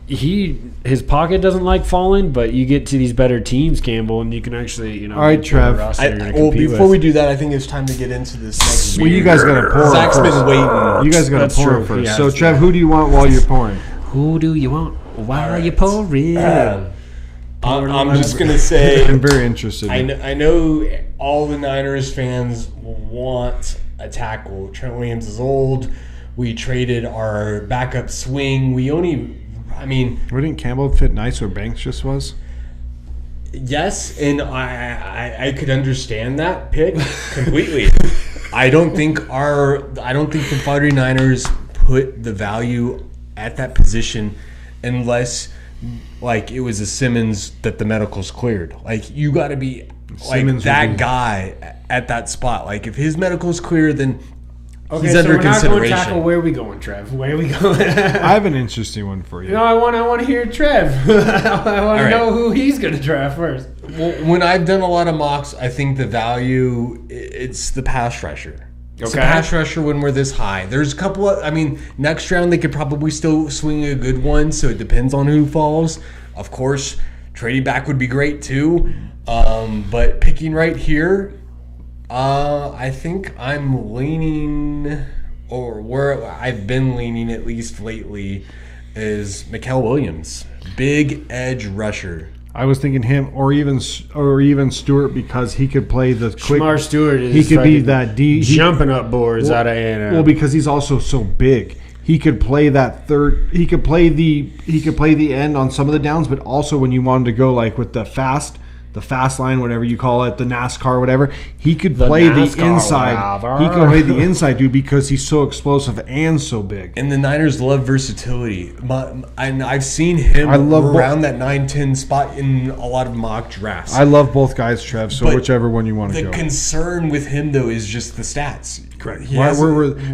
his pocket doesn't like falling, but you get to these better teams, Campbell, and you can actually All right, Trev. Before we do that, I think it's time to get into this next. Well, you guys gotta pour. Zach's first. been waiting. You guys gotta That's pour true. first. He So has Trev, to. who do you want while you're pouring? Who do you want while All you right. pouring? I'm just gonna say. I'm very interested. I know all the Niners fans want a tackle. Trent Williams is old. We traded our backup swing. Wouldn't Campbell fit nice where Banks just was? Yes, and I could understand that pick completely. I don't think the 49ers put the value at that position unless like it was a Simmons that the medicals cleared. Like you got to be like Simmons that guy at that spot. Like if his medical's clear, then he's so under we're not going consideration. tackle. Where are we going, Trev? Where are we going? I have an interesting one for you. No, I want to hear Trev. I want to right. know who he's going to draft first. Well, when I've done a lot of mocks, I think the value it's the pass rusher. It's the Okay. pass rusher when we're this high. There's a couple of, next round they could probably still swing a good one, so it depends on who falls. Of course, trading back would be great too, but picking right here, I think I'm leaning, or where I've been leaning at least lately, is Mikael Williams, big edge rusher. I was thinking him, or even Stewart, because he could play the quick. Shamar Stewart is He could be fucking that D. jumping up boards out of A&M. Well, because he's also so big, he could play that third. He could play the end on some of the downs, but also when you wanted to go like with the fast line, whatever you call it, the NASCAR, whatever, he could play the NASCAR, inside. whatever. He could play the inside, dude, because he's so explosive and so big. And the Niners love versatility. And I've seen him around that 9-10 spot in a lot of mock drafts. I love both guys, Trev. So But whichever one you want to the go. concern with him though is just the stats. Correct.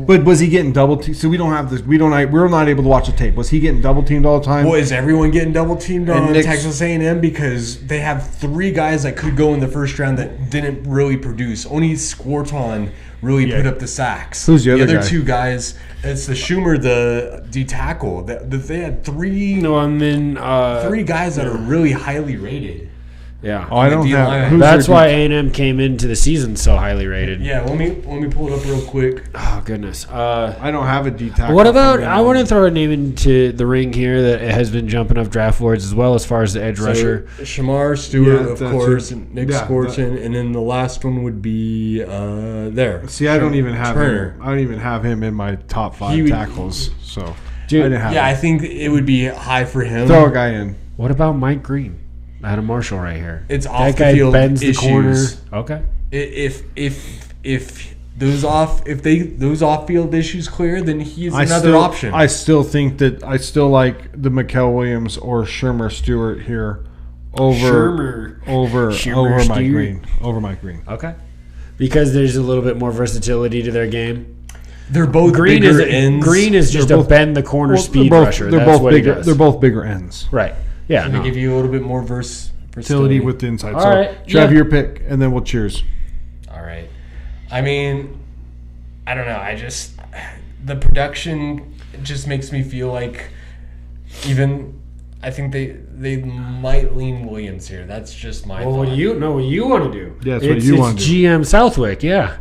But was he getting double teamed? So we don't have this. We're not able to watch the tape. Was he getting double teamed all the time? Well, is everyone getting double teamed And on Nick's- Texas A&M because they have 3 guys that could go in the first round that didn't really produce. Only Squirton really put up the sacks. Who's the other other guy? 2 guys? It's the Schumer, the D tackle. They had 3 guys that are really highly rated. yeah. Oh, I don't D-line. have. Who's That's their why A&M came into the season so highly rated. Yeah, let me pull it up real quick. Oh, goodness. I don't have a D tackle. What about, I want to throw a name into the ring here that has been jumping up draft boards as well as far as the edge rusher. Shamar Stewart, Yeah, of that's course, it. and Nick Yeah, Scorton, and then the last one would be there. See, I don't even have Turner. him. I don't even have him in my top 5 He would- tackles. So Dude, I didn't have Yeah, I him. think it would be high for him. Throw a guy in. What about Mike Green? Adam Marshall right here. It's That off the guy field bends the corner. issues. Okay. If those off field issues clear, then he's another option. I still think that I still like the Mikael Williams or Shermer Stewart here over Shermer Mike Stewart. Green. Over Mike Green. Okay. Because there's a little bit more versatility to their game. They're both Green bigger is ends. Green is just They're a both- bend the corner Well, speed they're both, rusher. They're That's both what bigger. he does. They're both bigger ends. Right. Yeah. Gonna No. give you a little bit more versatility. Versatility with the inside. All so, right, Trev, yeah. your pick, and then we'll cheers. All right. I mean, I don't know. The production just makes me feel like I think they might lean Williams here. That's just my Well, thought. what you want to do? Yeah, that's what you wanna It's do. GM Southwick, yeah.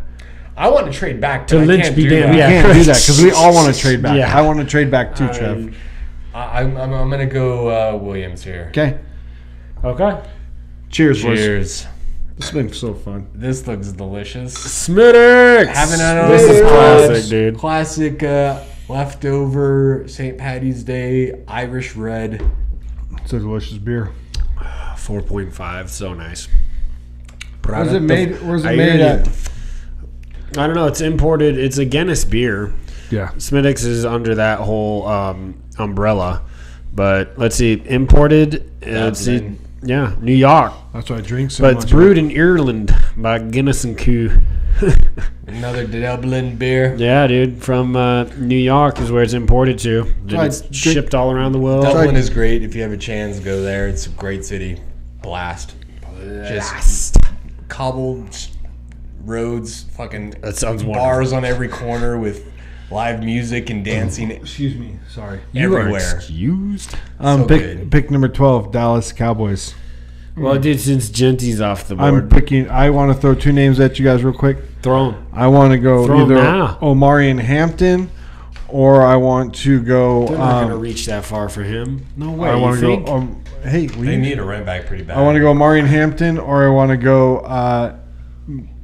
I want to trade back To but I Lynch can't be do damned. that. We Yeah. can't do that because we all want to trade back. Yeah. I want to trade back too, Trev. I'm gonna go Williams here. Okay. Okay. Cheers, boys. Cheers. This has been so fun. This looks delicious. Smittix! Haven't had This is one of classic, those. dude. Classic leftover St. Patty's Day Irish red. It's a delicious beer. 4.5, so nice. Where's it made? Where's it I made hear at? you. I don't know. It's imported. It's a Guinness beer. Yeah. Smittix is under that whole umbrella. But let's see. Imported. Let's see. Dublin. Yeah, New York. That's why I drink so But much. it's brewed in Ireland by Guinness and Co. Another Dublin beer. Yeah, dude. From New York is where it's imported to. And I it's drink- shipped all around the world. Dublin is great. If you have a chance, go there. It's a great city. Blast. Just cobbled roads, fucking That sounds bars on every corner with live music and dancing Excuse me. Sorry. You are everywhere. excused. So good. Pick number 12, Dallas Cowboys. Well, dude, since Genty's off the I'm board, picking. I want to throw two names at you guys real quick. throw him. I want to go Throw 'em either now. Omari and Hampton, or I want to go. They're not going to reach that far for him. No way. I want you to think? go. Hey, They need a running back pretty bad. I want to go Omari and Hampton, or I want to go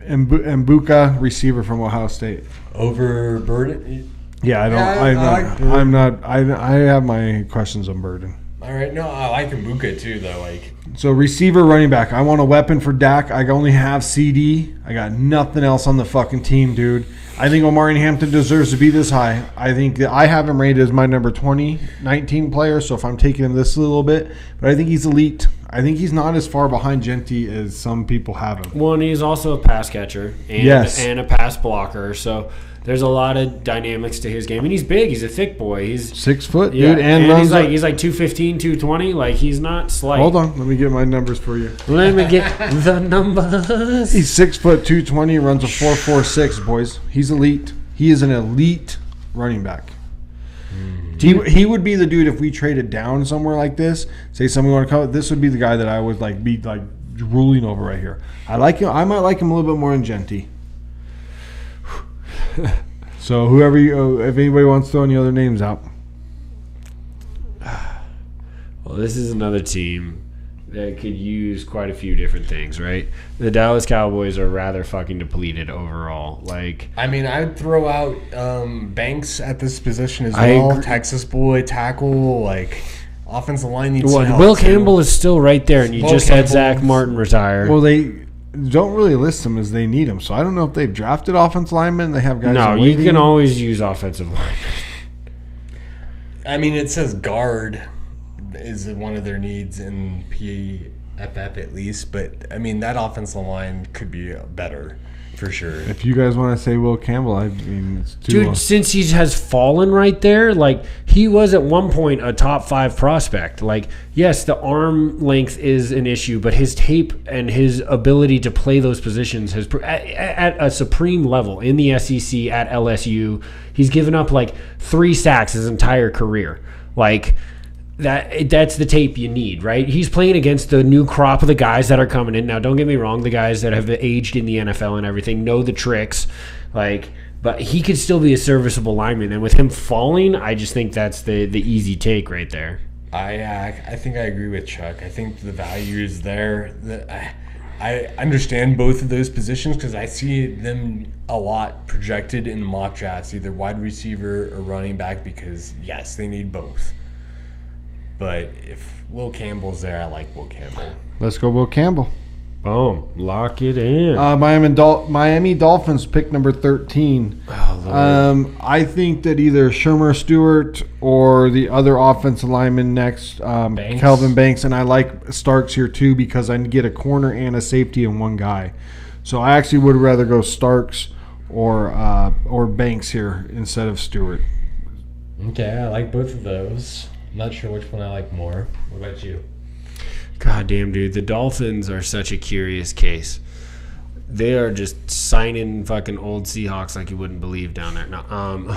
Mbuka, receiver from Ohio State. over Burden. Yeah, I don't. Yeah, I'm, I not, like Burden. I'm not. I have my questions on Burden. All right, no, I like Mbuka too, though. Like, So receiver, running back. I want a weapon for Dak. I only have CD. I got nothing else on the fucking team, dude. I think Omari and Hampton deserves to be this high. I think that I have him rated as my number 2019 player. So if I'm taking him this a little bit, but I think he's elite. I think he's not as far behind Genty as some people have him. Well, and he's also a pass catcher and, Yes. and a pass blocker. So there's a lot of dynamics to his game. And he's big. He's a thick boy. He's 6 foot, yeah, dude, and runs. he's like 215, 220. Like, he's not slight. Hold on, let me get my numbers for you. Let me get the numbers. He's 6 foot 220, runs a 4.46, boys. He's elite. He is an elite running back. He would be the dude if we traded down somewhere like this. Say somebody want to come. This would be the guy that I would like be like ruling over right here. I like him. I might like him a little bit more than Genty. So whoever you, if anybody wants to throw any other names out, Well, this is another team that could use quite a few different things, right? The Dallas Cowboys are rather fucking depleted overall. Like, I mean, I'd throw out Banks at this position as I well. agree. Texas boy, tackle, like offensive line needs some well, help. Will too. Campbell is still right there, and you Will just had Campbell- Zach Martin retire. well they don't really list them as they need them. So I don't know if they've drafted offensive linemen. They have guys. no, you waiting. can always use offensive line. I mean, it says guard is one of their needs in PFF at least, but I mean that offensive line could be better for sure. If you guys want to say Will Campbell, I mean it's too. Dude, since he has fallen right there, like, he was at one point a top 5 prospect. Like, yes, the arm length is an issue, but his tape and his ability to play those positions has at a supreme level in the SEC at LSU. He's given up like 3 sacks his entire career. Like, that's the tape you need, right? He's playing against the new crop of the guys that are coming in. Now, don't get me wrong, the guys that have aged in the NFL and everything know the tricks. Like, but he could still be a serviceable lineman. And with him falling, I just think that's the easy take right there. I think I agree with Chuck. I think the value is there. I understand both of those positions because I see them a lot projected in mock drafts, either wide receiver or running back, because yes, they need both. But if Will Campbell's there, I like Will Campbell. Let's go, Will Campbell. Boom. Lock it in. Miami Dolphins pick number 13. Oh, Lord. I think that either Shermer Stewart or the other offensive lineman next, Kelvin Banks, and I like Starks here too because I can get a corner and a safety in one guy. So I actually would rather go Starks or Banks here instead of Stewart. Okay, I like both of those. I'm not sure which one I like more. What about you? God damn, dude. The Dolphins are such a curious case. They are just signing fucking old Seahawks like you wouldn't believe down there. No,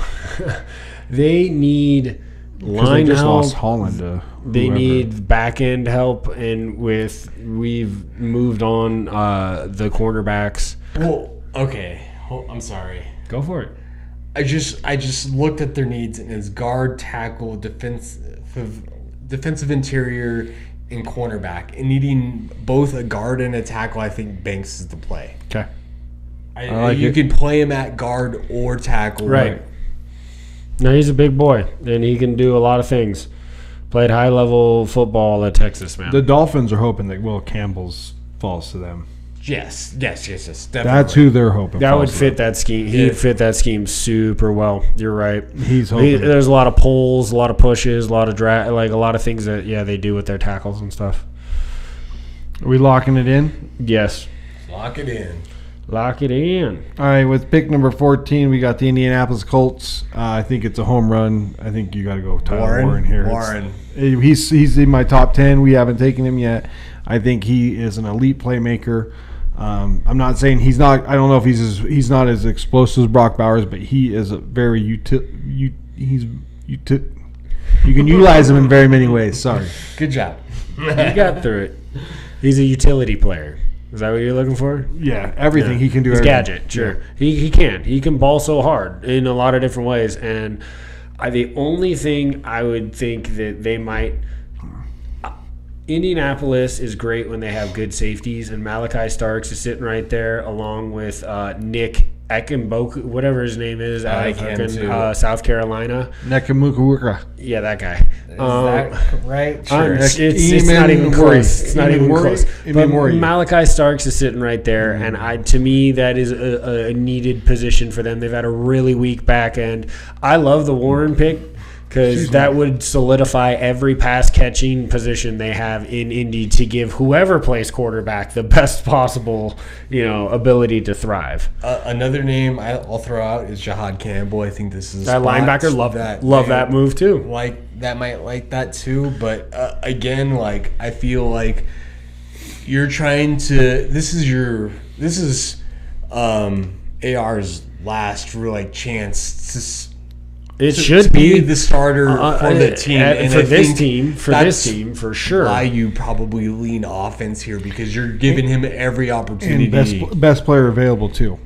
they need line They just help. lost Holland to They whoever. need back end help, and we've moved on the cornerbacks. Well, okay. I'm sorry. Go for it. I just looked at their needs, and it's guard, tackle, defensive interior, and cornerback. And needing both a guard and a tackle, I think Banks is the play. Okay. I like you it. can play him at guard or tackle. Right. No, he's a big boy, and he can do a lot of things. Played high level football at Texas, man. The Dolphins are hoping that Will Campbell's falls to them. Yes. Definitely. That's who they're hoping. That would falls to fit them. that scheme. He'd fit that scheme super well. You're right. He's hoping. There's a lot of pulls, a lot of pushes, a lot of like a lot of things that they do with their tackles and stuff. Are we locking it in? Yes, Lock it in. lock it in. All right, with pick number 14, we got the Indianapolis Colts. I think it's a home run. I think you got to go Tyler Warren here. He's in my top 10. We haven't taken him yet. I think he is an elite playmaker. I'm not saying he's not. I don't know if he's not as explosive as Brock Bowers, but he is a very you can utilize him in very many ways. Sorry. Good job. You got through it. He's a utility player. Is that what you're looking for? Yeah, everything he can do. He's everything. gadget, sure. Yeah. He can ball so hard in a lot of different ways. And the only thing I would think that they might Indianapolis is great when they have good safeties, and Malachi Starks is sitting right there along with Nick Ekenboku, whatever his name is, out of fucking South Carolina. Nekamukawuka. Yeah, that guy. Is that right? Sure. It's not even close. It's not even close. But Mori. Malachi Starks is sitting right there, and to me, that is a needed position for them. They've had a really weak back end. I love the Warren pick, because that would solidify every pass-catching position they have in Indy to give whoever plays quarterback the best possible, ability to thrive. Another name I'll throw out is Jahad Campbell. I think this is that linebacker. Love that move too. Might like that too. But again, I feel like you're trying to. This is AR's last chance to. It should be the starter for the team. For this team, for sure. Why you probably lean offense here, because you're giving him every opportunity. And best player available, too.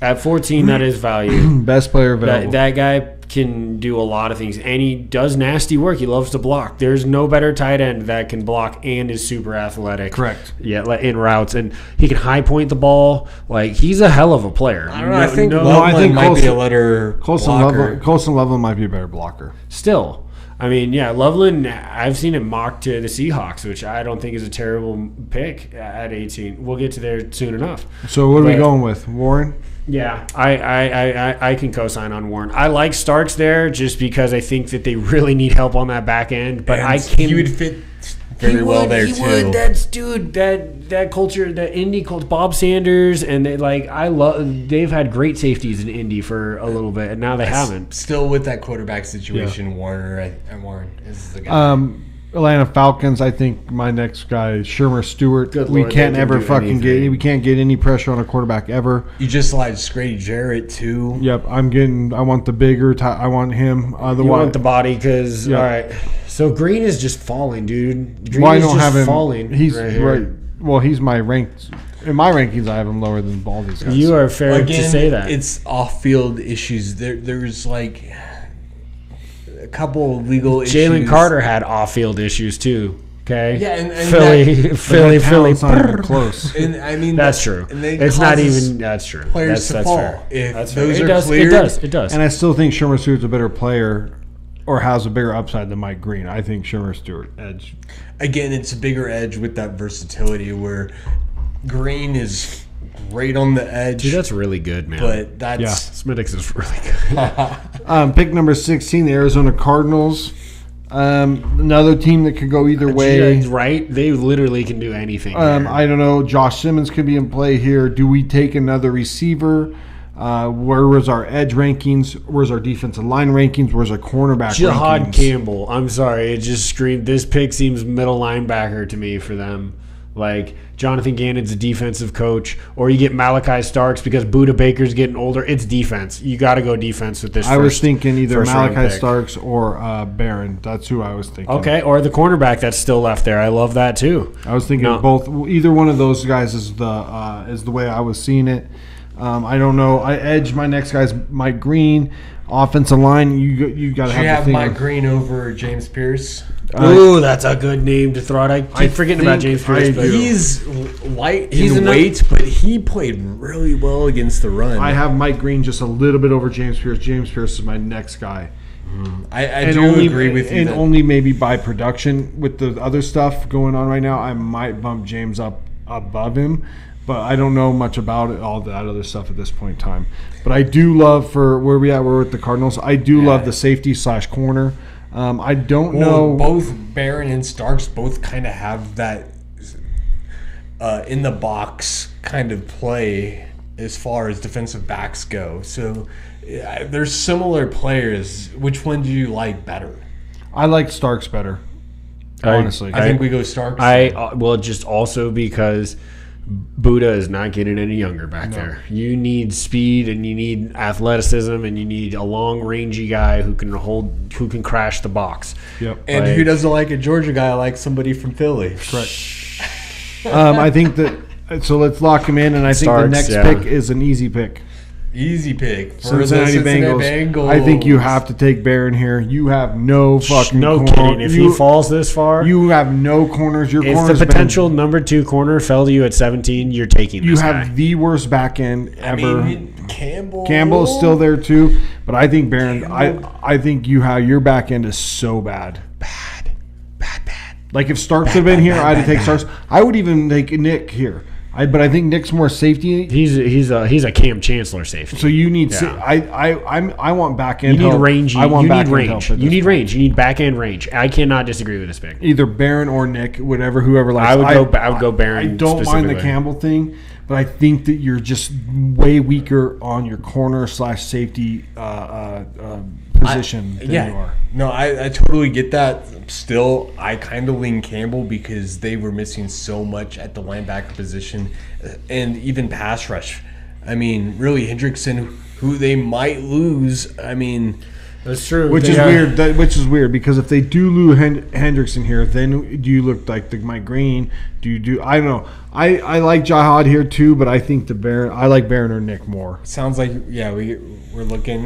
At 14, that is value. Best player available. That guy can do a lot of things, and he does nasty work. He loves to block. There's no better tight end that can block and is super athletic. Correct. Yeah, in routes, and he can high point the ball. He's a hell of a player. I don't know. I think Loveland might be a better blocker. Colson Loveland might be a better blocker. Still. I mean, yeah, Loveland, I've seen him mocked to the Seahawks, which I don't think is a terrible pick at 18. We'll get to there soon enough. So what are we going with? Warren? Yeah, I can co-sign on Warren. I like Starks there just because I think that they really need help on that back end. But he would fit very well there too. Would. That's that culture, that Indy culture, Bob Sanders, and they've had great safeties in Indy for a little bit, and now they haven't. Still with that quarterback situation, Warren is the guy. Atlanta Falcons, I think my next guy is Shermer Stewart. Good we Lord, can't ever fucking we can't get any pressure on a quarterback ever. You just like Grady Jarrett too. Yep, I want the bigger. I want him. You want the body because all right. So Green is just falling, dude. Green Why is don't just have him? Falling. He's right. Well, he's my ranked. In my rankings, I have him lower than all these guys. You are fair to say that. It's off-field issues. There's a couple of legal issues. Jalen Carter had off-field issues too. Okay. Yeah, and Philly, not even close. And I mean that's true. It's not even. That's true. Players that's fall. Fair. If that's those fair. are cleared, it does. And I still think Shermer Stewart's a better player, or has a bigger upside than Mike Green. I think Shermer Stewart edge. Again, it's a bigger edge with that versatility where Green is right on the edge. Dude, that's really good, man. But Smittix is really good. Pick number 16, the Arizona Cardinals. Another team that could go either way. Right? They literally can do anything. I don't know. Josh Simmons could be in play here. Do we take another receiver? Where was our edge rankings? Where's our defensive line rankings? Where's our cornerback Jahad rankings? Campbell. I'm sorry. It just screamed. This pick seems middle linebacker to me for them. Jonathan Gannon's a defensive coach, or you get Malachi Starks because Budda Baker's getting older. It's defense. You got to go defense with this. I was thinking either Malachi pick. Starks or Barron. That's who I was thinking. Okay, or the cornerback that's still left there. I love that too. I was thinking both. Either one of those guys is the way I was seeing it. I don't know. I edge my next guy's Mike Green. Offensive line, you got to have Mike Green over James Pierce. Ooh, that's a good name to throw out. I keep forgetting about James Pierce. He's light in weight, but he played really well against the run. I have Mike Green just a little bit over James Pierce. James Pierce is my next guy. I do agree with you. And only maybe by production with the other stuff going on right now, I might bump James up above him. But I don't know much about it, all that other stuff at this point in time. But I do love for where we're with the Cardinals. I do love the safety / corner. I don't know. Both Barron and Starks both kind of have that in the box kind of play as far as defensive backs go. So they're similar players. Which one do you like better? I like Starks better. Honestly, I think we go Starks. Just also because Buddha is not getting any younger back there. You need speed and you need athleticism and you need a long, rangy guy who can crash the box. Yep. And who doesn't like a Georgia guy like somebody from Philly? Correct. I think that. So let's lock him in, and I think the next pick is an easy pick. Easy pick for Cincinnati the Bengals. I think you have to take Barron here. You have no fucking kidding. If he falls this far, you have no corners. Your if corners the potential number 2 corner fell to you at 17, you're taking this guy. You have the worst back end ever. I mean, Campbell is still there too, but I think Barron. I think your back end is so bad. Bad. Like if Starks had been here, I'd take Starks. I would even take Nick here. But I think Nick's more safety. He's a Cam Chancellor safety. So you need. I want back end. You need range. I want back end range. You need range. You need back end range. I cannot disagree with this pick. Either Barron or Nick, whoever likes. I would go Barron. I don't mind the Campbell thing, but I think that you're just way weaker on your corner / safety position than you are. No, I totally get that. Still, I kind of lean Campbell because they were missing so much at the linebacker position and even pass rush. I mean, really, Hendrickson, who they might lose. I mean, that's true. Which is weird because if they do lose Hendrickson here, then do you look like the Mike Green? I don't know. I like Jihad here too, but I think I like Barron or Nick more. Sounds like we're looking.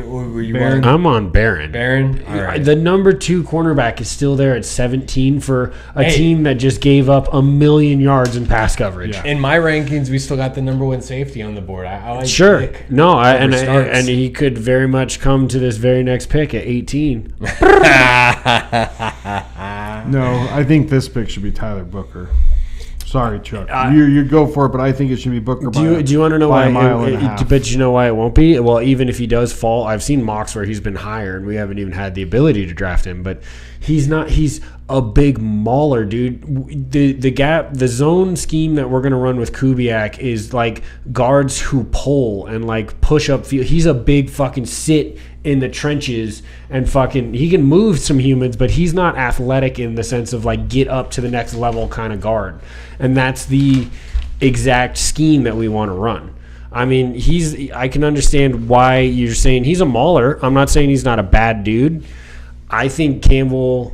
Barron. I'm on Barron. Barron. All right. The number 2 cornerback is still there at 17 for a team that just gave up 1,000,000 yards in pass coverage. Yeah. In my rankings, we still got the number 1 safety on the board. I like sure. Nick. No, and he could very much come to this very next pick at 18. No, I think this pick should be Tyler Booker. Sorry, Chuck. You go for it, but I think it should be Booker. Do you want to know why? A mile and a half. But you know why it won't be? Well, even if he does fall, I've seen mocks where he's been higher, and we haven't even had the ability to draft him. But he's not. He's a big mauler, dude. The zone scheme that we're gonna run with Kubiak is like guards who pull and like push up field. He's a big fucking sit in the trenches and fucking he can move some humans, but he's not athletic in the sense of like get up to the next level kind of guard. And that's the exact scheme that we want to run. I mean, I can understand why you're saying he's a mauler. I'm not saying he's not a bad dude. I think I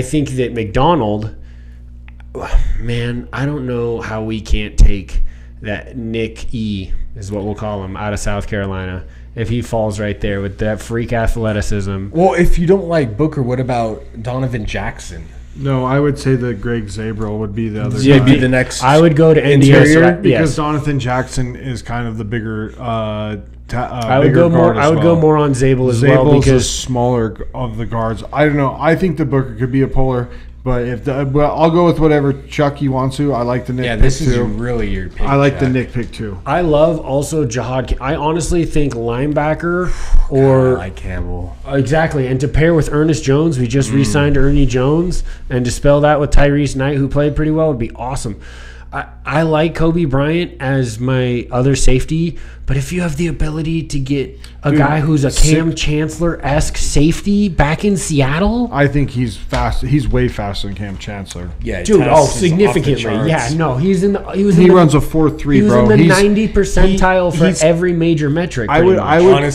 think that McDonald, man, I don't know how we can't take that Nick E is what we'll call him out of South Carolina. If he falls right there with that freak athleticism. Well, if you don't like Booker, what about Donovan Jackson? No, I would say that Greg Zabril would be the other guy. Be the next. I would go to interior because Donovan Jackson is kind of the bigger. I would go more on Zabel as well because the smaller of the guards. I don't know. I think the Booker could be a puller. But I'll go with whatever Chucky wants to. I like the Nick pick too. Yeah, this is really your pick. I like the Nick pick too. I love also Jihad. I honestly think linebacker or I like Campbell. Exactly. And to pair with Ernest Jones, we just re-signed Ernie Jones, and to spell that with Tyrese Knight, who played pretty well, would be awesome. I like Kobe Bryant as my other safety, but if you have the ability to get a guy who's a Cam Chancellor-esque safety back in Seattle, I think he's fast. He's way faster than Cam Chancellor. Yeah, dude. Oh, significantly. Yeah, no, he runs a 4.3, he bro. He was in the 90 percentile for every major metric. I wouldn't mind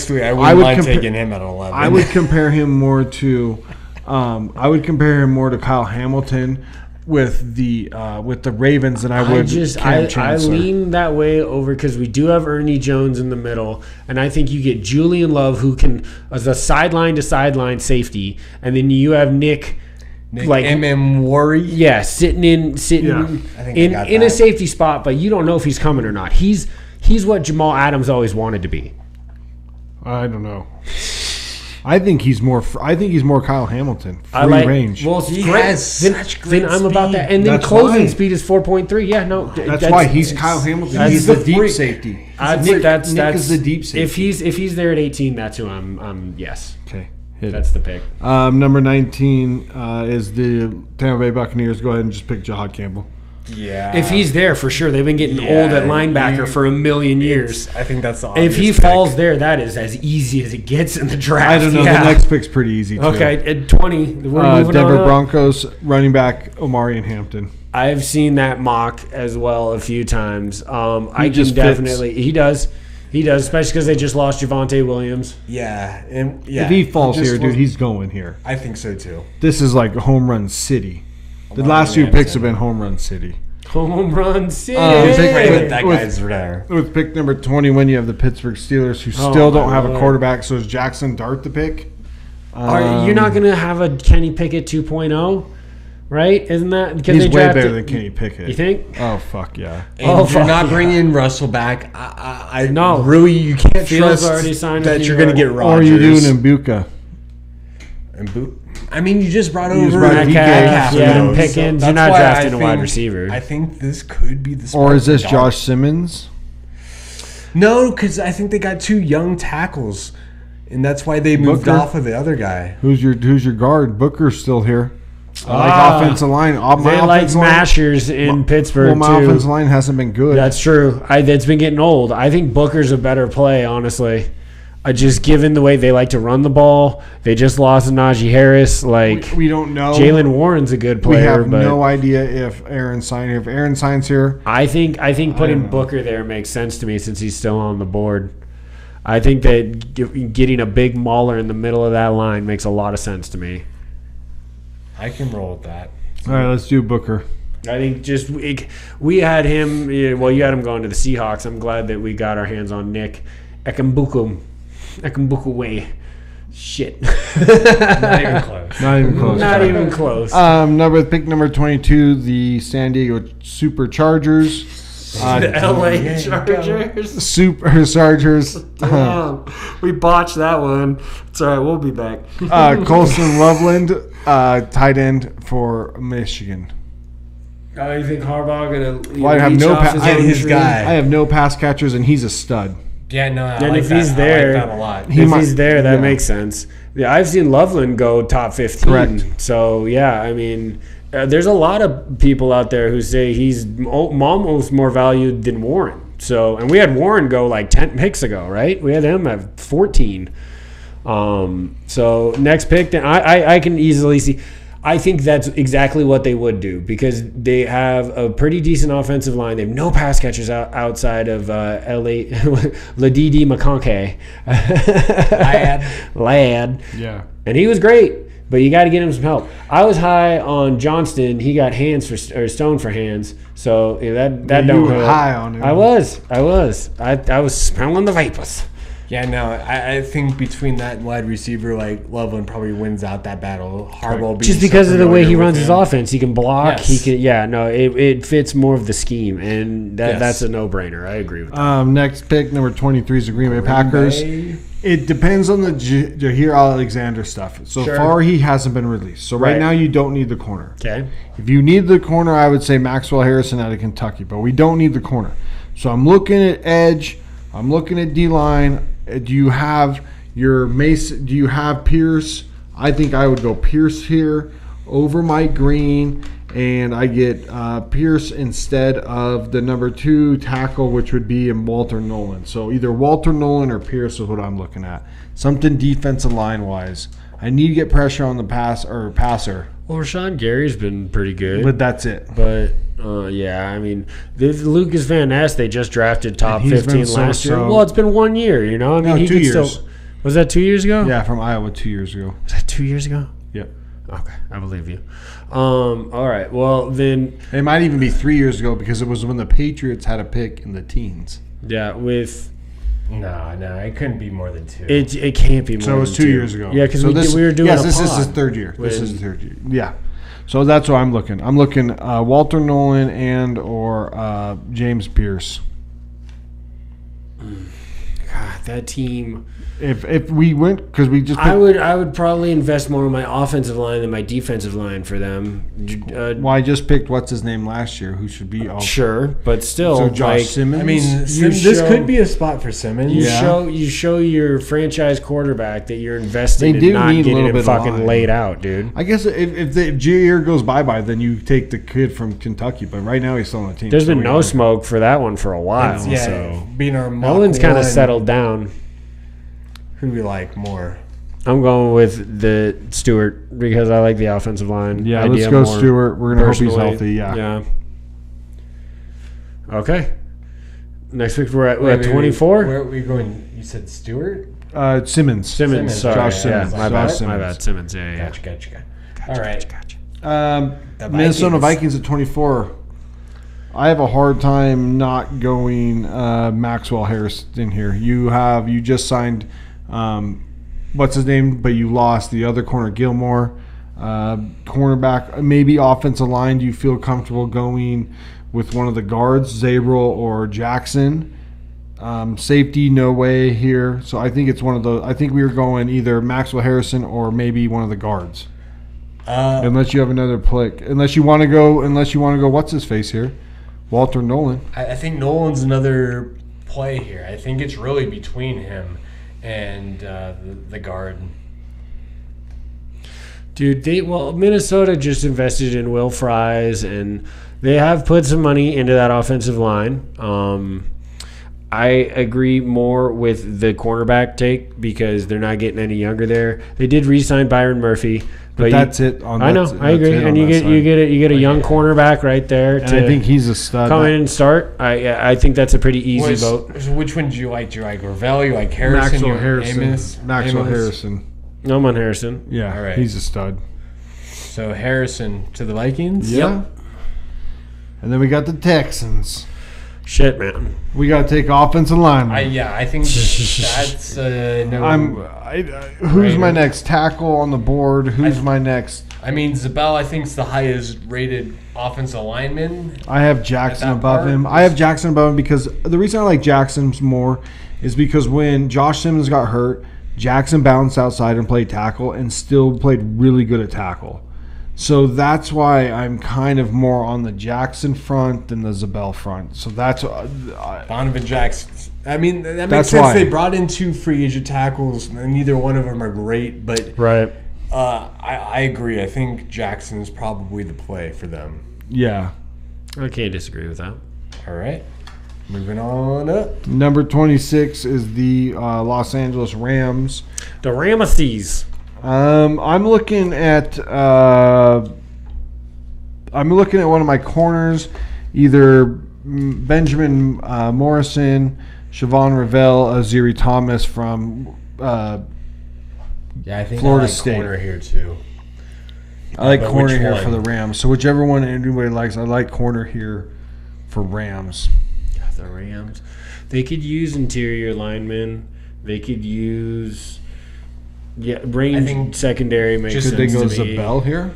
taking him at 11. I would compare him more to, Kyle Hamilton. With the Ravens than I would Cam Chancellor. I lean that way over because we do have Ernie Jones in the middle, and I think you get Julian Love who can as a sideline to sideline safety, and then you have Nick like M.M. Worry. Yeah, sitting in a safety spot, but you don't know if he's coming or not. He's what Jamal Adams always wanted to be. I don't know. I think he's more Kyle Hamilton. Range. Well, he has such great speed. I'm about that. And then that's closing speed is 4.3. Yeah, no. That's why he's Kyle Hamilton. He's the deep safety. Nick is the deep safety. If he's there at 18, that's who I'm yes. Okay. That's the pick. Number 19 is the Tampa Bay Buccaneers. Go ahead and just pick Jihad Campbell. Yeah. If he's there, for sure. They've been getting old at linebacker for a million years. I think that's the And if obvious he pick. falls there, that is as easy as it gets in the draft. I don't know. Yeah. The next pick's pretty easy, too. Okay, at 20. We're moving Denver on up. Broncos running back Omari and Hampton. I've seen that mock as well a few times. I just can fits. definitely. He does, especially because they just lost Javonte Williams. Yeah. And yeah. If he falls just here, dude, he's going here. I think so too. This is like a home run city. The Omari last few Hampton. picks have been home run city. Home run city. But that With- guy's there. With pick number 21, you have the Pittsburgh Steelers, who Oh, still don't my have a Lord. quarterback. So is Jackson Dart the pick? You're not going to have a Kenny Pickett 2.0, right? Isn't that because He's they way drafted? better than Kenny Pickett. You think? Oh, fuck yeah. And Oh, if you're fuck not yeah. bringing Russell back, I No. really, you can't Fields trust already signed that with you're New going to get York. Or are Rodgers. you doing Mbuka? And boot. I mean, you just brought You just over brought DK. Metcalf, for yeah, and those. Pickens. So You're that's not why drafting I a wide think- receiver. I think this could be the. Or is this spot. Josh Simmons? No, because I think they got 2 young tackles, and that's why they moved Booker? off of the other guy. Who's your guard? Booker's still here. I like Ah. offensive line. They like smashers in Pittsburgh, Well, my too. offensive line hasn't been good. That's true. It's been getting old. I think Booker's a better play, honestly. Just given the way they like to run the ball, they just lost Najee Harris. Like we don't know. Jalen Warren's a good We player, have but no idea if Aaron signed here. If Aaron signs here, I think putting know. Booker there makes sense to me since he's still on the board. I think that getting a big mauler in the middle of that line makes a lot of sense to me. I can roll with that. all right, let's do Booker. I think just we had him. Well, you had him going to the Seahawks. I'm glad that we got our hands on Nick Ekambuku way. Shit. Not even close. Not even close. Not even close. Pick number 22, the San Diego Superchargers. The LA Chargers. Superchargers. We botched that one. It's all right. We'll be back. Colson Loveland, tight end for Michigan. Oh, you think Harbaugh gonna? Well, I have leech no off pa- his I own have his tree? guy. I have no pass catchers, and he's a stud. Yeah, no, I And like if that. he's there- I like that a lot. He If might- he's there, that yeah. makes sense. Yeah, I've seen Loveland go top 15. Correct. So yeah, I mean, there's a lot of people out there who say he's almost more valued than Warren. So, and we had Warren go like 10 picks ago, right? We had him at 14. So next pick, then I can easily see. I think that's exactly what they would do because they have a pretty decent offensive line. They have no pass catchers outside of LA Ladidi McConkey. Lad. Yeah. And he was great, but you got to get him some help. I was high on Johnston. He got hands or Stone for hands. So that You don't were hurt. high on him. I was. I was smelling the vapors. Yeah, no, I think between that and wide receiver, like Loveland probably wins out that battle. Harbaugh will be Just so because of the way he familiar runs with his him. offense, he can block. Yes. He can. Yeah, no, it fits more of the scheme, and Yes. that's a no-brainer. I agree with that. Next pick, number 23, is the Green Bay Packers. It depends on the Jaheir Alexander stuff. So Sure. far, he hasn't been released. So right Right. now, you don't need the corner. Okay. If you need the corner, I would say Maxwell Harrison out of Kentucky, but we don't need the corner. So I'm looking at edge. I'm looking at D-line. Do you have your Mason? Do you have Pierce? I think I would go Pierce here over Mike Green, and I get Pierce instead of the number 2 tackle, which would be in Walter Nolan. So either Walter Nolan or Pierce is what I'm looking at. Something defensive line wise. I need to get pressure on the passer, Well, Rashawn Gary's been pretty good, but that's it. but yeah, I mean, Lucas Van Ness, they just drafted top And he's 15 been last year. so-so. Well, it's been 1 year, you know. I mean, No, he 2 could years. still. Was that 2 years ago? Yeah, from Iowa 2 years ago. Was that 2 years ago? Yep. Okay, I believe you. All right. Well, then, It might even be 3 years ago because it was when the Patriots had a pick in the teens. yeah, with No, it couldn't be more than 2. it can't be more. So it was than 2 years ago. Yeah, because So we were doing. Yes, a this is pod his third year. This when- is his third year. Yeah. So that's what I'm looking. I'm looking Walter Nolan and or James Pierce. God, that team. If we went, because we just I would probably invest more in my offensive line than my defensive line for them. well, I just picked what's his name last year, who should be Sure, but still, so Josh like, Simmons. I mean, this could be a spot for Simmons. you show your franchise quarterback that you're investing They in do not need a getting little him bit of fucking line. laid out, dude. I guess if Jair goes bye, then you take the kid from Kentucky. But right now he's still on the team. There's so been we no don't- smoke for that one for a while. Yeah, So being our Nolan's kind of settled down. Who do we like more? I'm going with the Stewart because I like the offensive line. Yeah, idea let's go more Stewart. We're gonna hope he's personally. healthy. Yeah. Yeah. Okay. Next week we're at Wait, 24. Where are we going? You said Stewart? Simmons. Simmons. Sorry. Josh Simmons. Yeah, my Josh bad. Simmons. My bad. Simmons. Yeah. Gotcha. All right. The Minnesota Vikings. Vikings at 24. I have a hard time not going Maxwell Harris in here. You just signed what's his name, but you lost the other corner, Gilmore. Cornerback, maybe offensive line. Do you feel comfortable going with one of the guards, Zabral or Jackson? Safety, no way here. So I think it's one of those. I think we were going either Maxwell Harrison or maybe one of the guards. Unless you have another pick. Unless you want to go. What's his face here? Walter Nolan. I think Nolan's another play here. I think it's really between him and the guard. Dude, Minnesota just invested in Will Fries, and they have put some money into that offensive line. I agree more with the cornerback take because they're not getting any younger there. They did re-sign Byron Murphy, But that's it. I know, I agree, and you get a young cornerback right there. And I think he's a stud. Come in and start. I think that's a pretty easy vote. So which one do you like? Do you like Ravel? You like Harrison? Maxwell You Harrison. Amos? Maxwell Amos? Harrison. I'm on Harrison. Yeah, All right. he's a stud. So Harrison to the Vikings? Yeah. And then we got the Texans. Shit, man. We got to take offensive lineman. I think that's no. Who's my next tackle on the board? Who's my next? I mean, Zabel, I think, is the highest rated offensive lineman. I have Jackson At that above part? him. I have Jackson above him because the reason I like Jackson's more is because when Josh Simmons got hurt, Jackson bounced outside and played tackle and still played really good at tackle. So that's why I'm kind of more on the Jackson front than the Zabel front. So that's Donovan Jackson. I mean, that makes That's sense. why. They brought in two free agent tackles, and neither one of them are great. But Right. I agree. I think Jackson is probably the play for them. yeah. I can't disagree with that. All right. Moving on up. Number 26 is the Los Angeles Rams. The Ramesses. I'm looking at one of my corners, either Benjamin Morrison, Siobhan Ravel, Aziri Thomas from Yeah, I think Florida I like State. corner here too. I like But corner which here one? for the Rams. So whichever one anybody likes, I like corner here for Rams. The Rams. They could use interior linemen. They could use bring I think secondary makes just Could they sense go to me. Zabel here?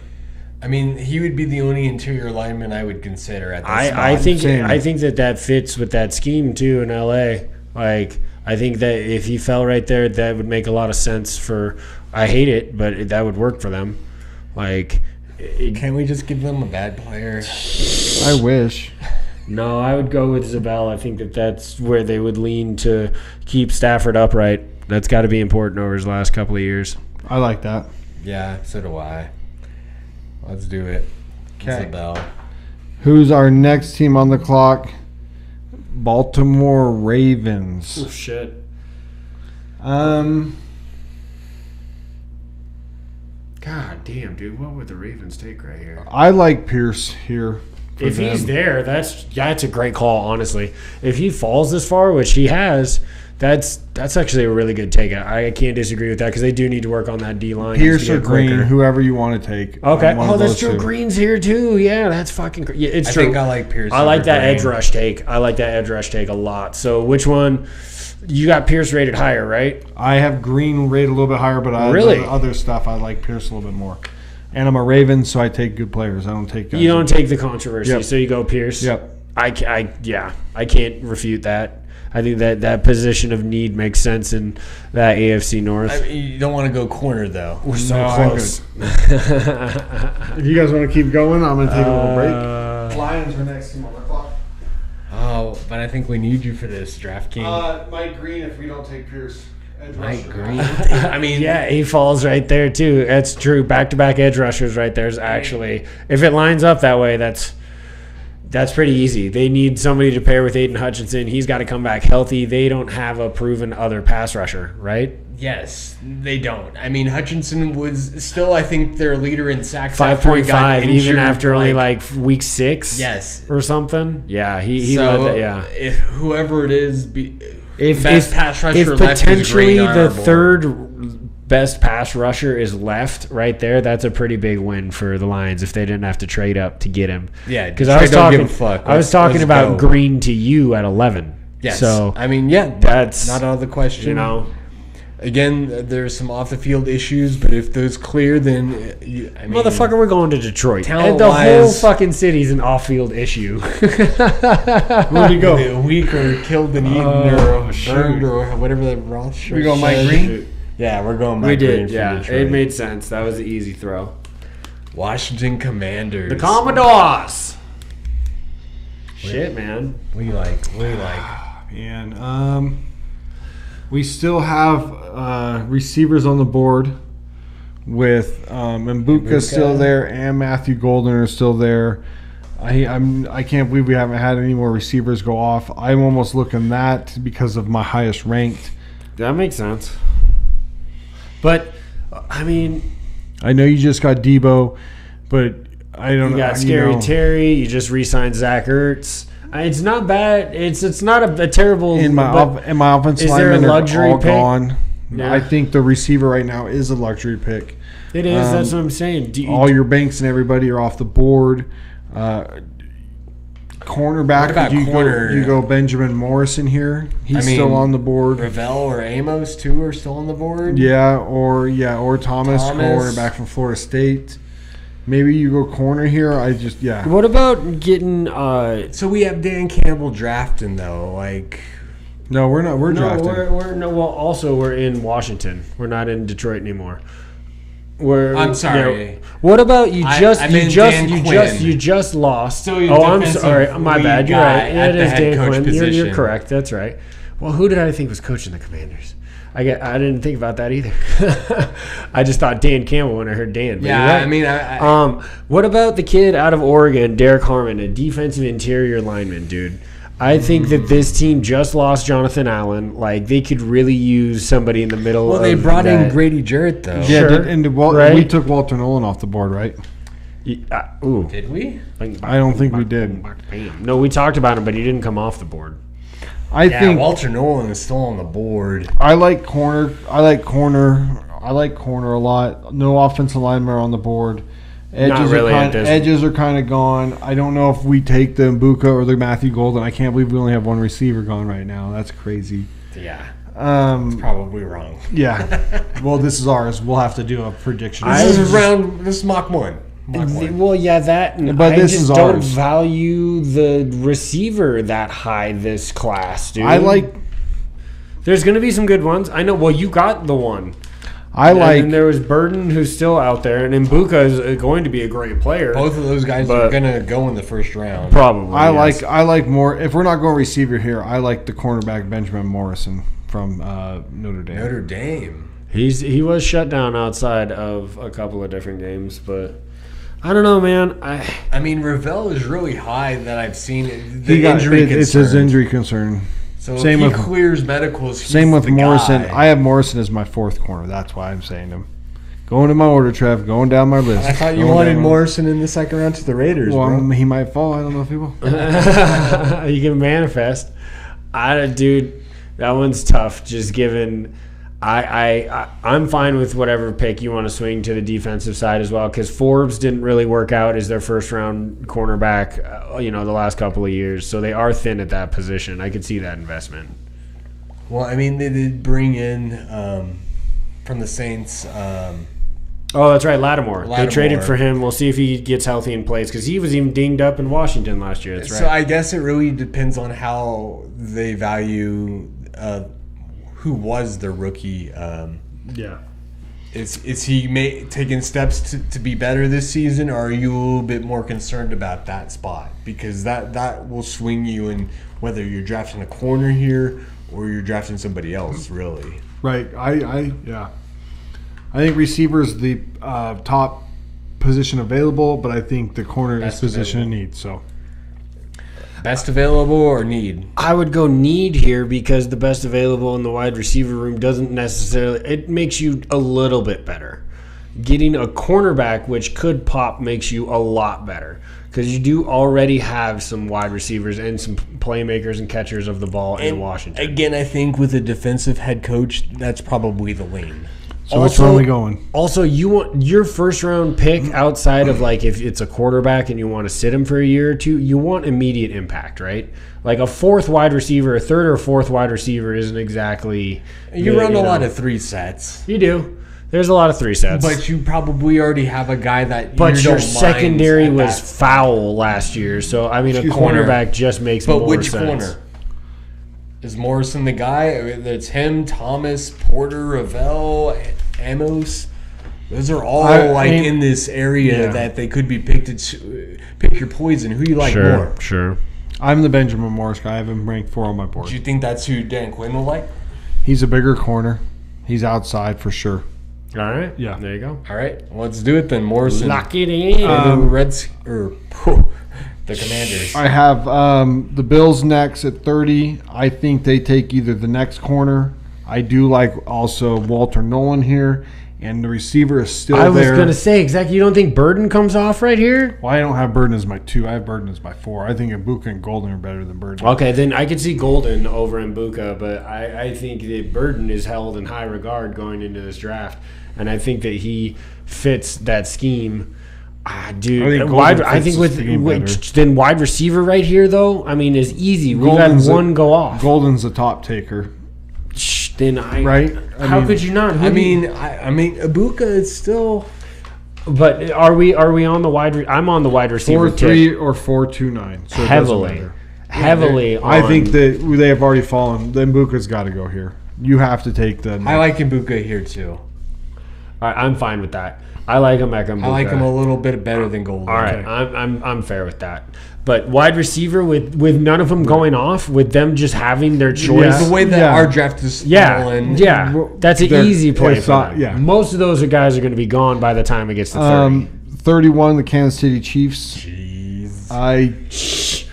I mean, he would be the only interior lineman I would consider at this I spot. think Same. I think that fits with that scheme too in LA. Like I think that if he fell right there, that would make a lot of sense for. I hate it, but that would work for them. Like, Can't we just give them a bad player? I wish. no, I would go with Zabel. I think that's where they would lean to keep Stafford upright. That's got to be important over his last couple of years. I like that. Yeah, so do I. Let's do it. 'Kay. Isabel. Who's our next team on the clock? Baltimore Ravens. Shit. God damn, dude, what would the Ravens take right here? I like Pierce here. for If he's them. there, that's a great call, honestly. If he falls this far, which he has, that's actually a really good take. I can't disagree with that because they do need to work on that D line. Pierce or Green, whoever you want to take. Okay. One Oh, of that's those true. two. Green's here too. Yeah, that's fucking. Yeah, it's I true. think I like Pierce. I like over that Green. edge rush take. A lot. So which one? You got Pierce rated higher, right? I have Green rated a little bit higher, but Really? the other stuff I like Pierce a little bit more. And I'm a Ravens, so I take good players. I don't take guys. You don't take the controversy, Yep. so you go Pierce. Yep. I can't refute that. I think that position of need makes sense in that AFC North. I mean, you don't want to go corner though. We're so No, close. If you guys want to keep going, I'm gonna take a little break. Lions are next team on the clock. Oh, but I think we need you for this, DraftKings. Mike Green, if we don't take Pierce. Mike Green. I mean, Yeah, he falls right there too. That's true. Back-to-back edge rushers right there is actually, if it lines up that way, that's pretty easy. They need somebody to pair with Aiden Hutchinson. He's got to come back healthy. They don't have a proven other pass rusher, right? yes, they don't. I mean, Hutchinson was still, I think, their leader in sacks. after he 5.5, got even injured, after only like week 6. Yes. or something. Yeah, he So, led that. Yeah, if whoever it is, if best pass rusher if left is potentially great on the our board. third best pass rusher is left right there, that's a pretty big win for the Lions if they didn't have to trade up to get him. Yeah, because Detroit I was don't give talking. a fuck. I was Let's- talking let's about go. Green to you at 11. Yes. So I mean, yeah, that's not out of the question. you know. Again, there's some off the field issues, but if those clear, then I mean, Motherfucker, we're going to Detroit. And the whole talent-wise- fucking city's an off-field issue. Where'd he go? A week or killed and eaten or burned or whatever that Roth shirt We go Mike said. Green? Yeah, we're going We Mike Green. did, for yeah. Detroit. It made sense. That was the easy throw. Washington Commanders. The Commodores. Shit, man. What do you like? What do you like? And we still have receivers on the board with Mbuka still there and Matthew Golden are still there. I can't believe we haven't had any more receivers go off. I'm almost looking that because of my highest ranked. That makes sense. But, I mean, I know you just got Debo, but I don't you know. got Scary Terry. You just re-signed Zach Ertz. It's not bad. It's not a terrible. In my offensive is there a linemen are luxury all pick? gone. Yeah. I think the receiver right now is a luxury pick. It is. That's what I'm saying. All your Banks and everybody are off the board. Cornerback, What about corner? you go Benjamin Morrison here. He's still on the board. Ravel or Amos too are still on the board. Or Thomas, Thomas. cornerback from Florida State. Maybe you go corner here. What about getting? So we have Dan Campbell drafting though. Like, No, we're not. We're No, drafting. we're in Washington. We're not in Detroit anymore. I'm sorry. What about you? I Just meant Dan Quinn. you just lost. So your I'm defensive sorry. My bad. You're guy right. at It the is head Dan coach Quinn. You're position. correct. That's right. Well, who did I think was coaching the Commanders? I didn't think about that either. I just thought Dan Campbell when I heard Dan. But yeah, you're right. I mean, What about the kid out of Oregon, Derek Harmon, a defensive interior lineman, dude? I think that this team just lost Jonathan Allen. Like, they could really use somebody in the middle. well, they of brought in that. Grady Jarrett though. Yeah, Sure. Right? we took Walter Nolan off the board, right? Ooh. Did we? I don't think we did. No, we talked about him, but he didn't come off the board. I Yeah, think Walter Nolan is still on the board. I like corner. I like corner a lot. No offensive linemen are on the board. Edges really at this- edges are kind of gone. I don't know if we take the Mbuka or the Matthew Golden. I can't believe we only have one receiver gone right now. That's crazy. Yeah, Um, probably wrong. yeah. Well, this is ours. We'll have to do a prediction. This is Mach 1. Mach 1. Well, yeah, that. And But I this just is don't ours. value the receiver that high this class, dude. I like. There's going to be some good ones. I know. Well, you got the one. I like. And there was Burden, who's still out there, and Mbuka is going to be a great player. Both of those guys But- are going to go in the first round. Probably. yes. I like more. If we're not going receiver here, I like the cornerback Benjamin Morrison from Notre Dame. Notre Dame. He was shut down outside of a couple of different games, but I don't know, man. I mean, Ravel is really high that I've seen. It's his injury concern. So Same if he with- clears medicals, he's Same with the Morrison. guy. I have Morrison as my fourth corner. That's why I'm saying him. Going to my order, Trev. Going down my list. I thought you Going wanted down. Morrison in the second round to the Raiders, Well, bro. he might fall. I don't know if he will. You can manifest. Dude, that one's tough. Just given, I'm fine with whatever pick you want to swing to the defensive side as well. Because Forbes didn't really work out as their first round cornerback, the last couple of years. So they are thin at that position. I could see that investment. Well, I mean, they did bring in from the Saints Oh, that's right, Lattimore. They Lattimore. traded for him. We'll see if he gets healthy and plays because he was even dinged up in Washington last year. That's right. So I guess it really depends on how they value who was the rookie. Yeah. Is he taking steps to be better this season, or are you a little bit more concerned about that spot? Because that will swing you in whether you're drafting a corner here or you're drafting somebody else, really. Right. I think receiver is the top position available, but I think the corner is position in need. So Best available or need? I would go need here because the best available in the wide receiver room doesn't necessarily – it makes you a little bit better. Getting a cornerback, which could pop, makes you a lot better because you do already have some wide receivers and some playmakers and catchers of the ball in Washington. Again, I think with a defensive head coach, that's probably the lean. So which one are we going? Also, you want your first round pick outside of like if it's a quarterback and you want to sit him for a year or two, you want immediate impact, right? Like a fourth wide receiver, a third or fourth wide receiver isn't exactly. You run a lot of 3 sets. You do. There's a lot of 3 sets. But you probably already have a guy that But you your don't secondary mind was foul last year, so I mean a cornerback just makes more sense. But which corner? Is Morrison the guy? It's him, Thomas, Porter, Ravel, Amos. Those are all in this area that they could be picked. Pick your poison. Who you like more? Sure. I'm the Benjamin Morris guy. I have him ranked 4 on my board. Do you think that's who Dan Quinn will like? He's a bigger corner. He's outside for sure. All right. Yeah. There you go. All right, let's do it then. Morrison. Lock it in. The Commanders. I have the Bills next at 30. I think they take either the next corner. I do like also Walter Nolan here, and the receiver is still there. I was going to say, exactly. You don't think Burden comes off right here? Well, I don't have Burden as my 2. I have Burden as my 4. I think Ibuka and Golden are better than Burden. Okay, then I could see Golden over Mbuka, but I think that Burden is held in high regard going into this draft, and I think that he fits that scheme. Dude, I think then wide receiver right here though. I mean, is easy. We've had one go off. Golden's the top taker. Then how could you not? I mean, Ibuka is still. But are we on the wide? I'm on the wide receiver 4-3 or 4-2-9. So heavily. I think that they have already fallen. Then Ibuka's got to go here. You have to take the. I like Ibuka here too. All right, I'm fine with that. I like him. I like him a little bit better than Golden. All right, I'm fair with that. But wide receiver with none of them going off, with them just having their choice. The way that our draft is falling. That's an easy play for them. Yeah. Most of those guys are going to be gone by the time it gets to 30. 31, the Kansas City Chiefs. Jeez.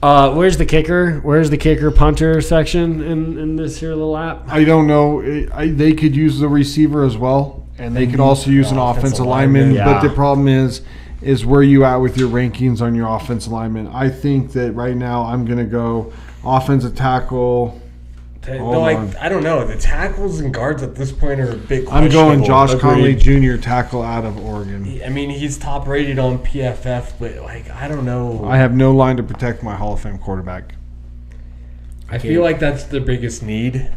Where's the kicker? Where's the kicker punter section in this here little app? I don't know. They could use the receiver as well. And they could also use an offensive lineman. Yeah. But the problem is where you at with your rankings on your offensive lineman. I think that right now I'm going to go offensive tackle. I don't know. The tackles and guards at this point are a bit questionable. I'm going Josh Conley Jr., tackle out of Oregon. I mean, he's top rated on PFF, but I don't know. I have no line to protect my Hall of Fame quarterback. I feel like that's the biggest need.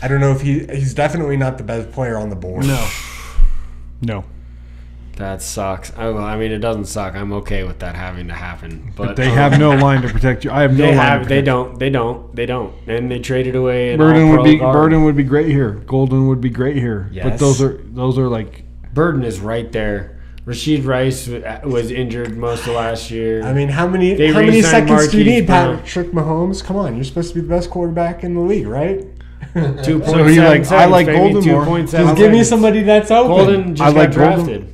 I don't know if he's definitely not the best player on the board. No. That sucks. I mean, it doesn't suck. I'm okay with that having to happen. But they have no line to protect you. I have no line to protect you. They don't. And they traded away Burden would be great here. Golden would be great here. Yes. But those are like Burden is right there. Rashid Rice was injured most of last year. I mean, how many seconds do you need, Patrick Mahomes? Come on, you're supposed to be the best quarterback in the league, right? 2.7 So he I like Golden more. 2.7 Just give me somebody that's open. Golden just got drafted.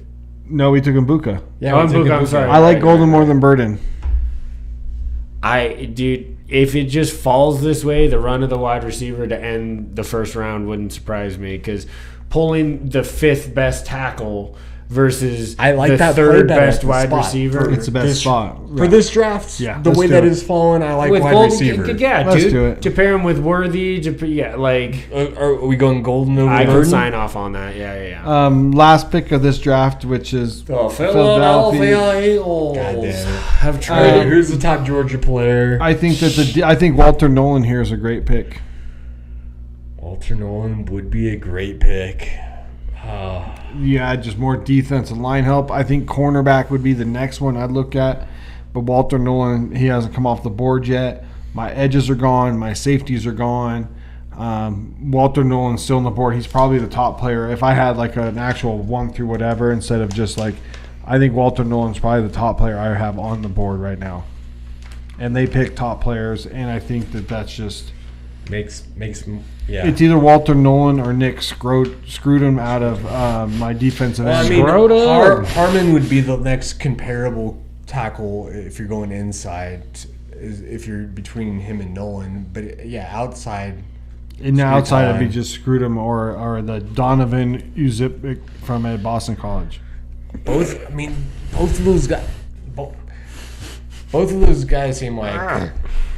No, we took Mbuka. I'm sorry. I like Golden more than Burden. Dude, if it just falls this way, the run of the wide receiver to end the first round wouldn't surprise me because pulling the 5th best tackle versus the third best wide receiver. It's the best spot. For this draft, the way that is fallen, I like wide receiver. Let's do it. To pair him with Worthy, are we going Golden over I Burden? can sign off on that. Yeah. Last pick of this draft, which is Philadelphia Eagles. Have traded. Who's the top Georgia player? I think Walter Nolan here is a great pick. Walter Nolan would be a great pick. you add just more defensive line help. I think cornerback would be the next one I'd look at. But Walter Nolan, he hasn't come off the board yet. My edges are gone. My safeties are gone. Walter Nolan's still on the board. He's probably the top player. If I had like an actual 1 through whatever instead of just like, I think Walter Nolan's probably the top player I have on the board right now. And they pick top players, and I think that's just makes It's either Walter Nolan or Nick Scrotum out of my defensive end. Harmon would be the next comparable tackle if you're going inside, if you're between him and Nolan. But yeah, outside. And outside it'd be just Scrotum or the Donovan Uzip from Boston College. Both of those guys. Both of those guys seem like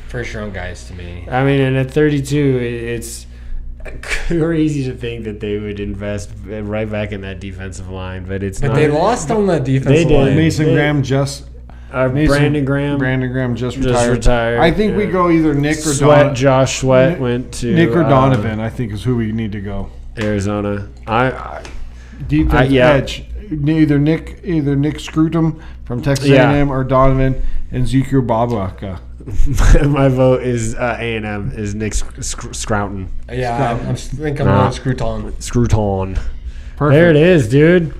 first-round guys to me. I mean, and at 32, it's crazy to think that they would invest right back in that defensive line, but it's not. But they lost on that defensive line. Brandon Graham just retired. I think we go either Nick or Donovan. Josh Sweat went to Nick or Donovan. I think is who we need to go. Arizona. Defense edge. Either Nick Scrotum from Texas A&M or Donovan and Ezekiel Babaka. My vote is A&M is Nick Scrouton. Yeah, I think I'm going Scruton. Scruton. Perfect. There it is, dude.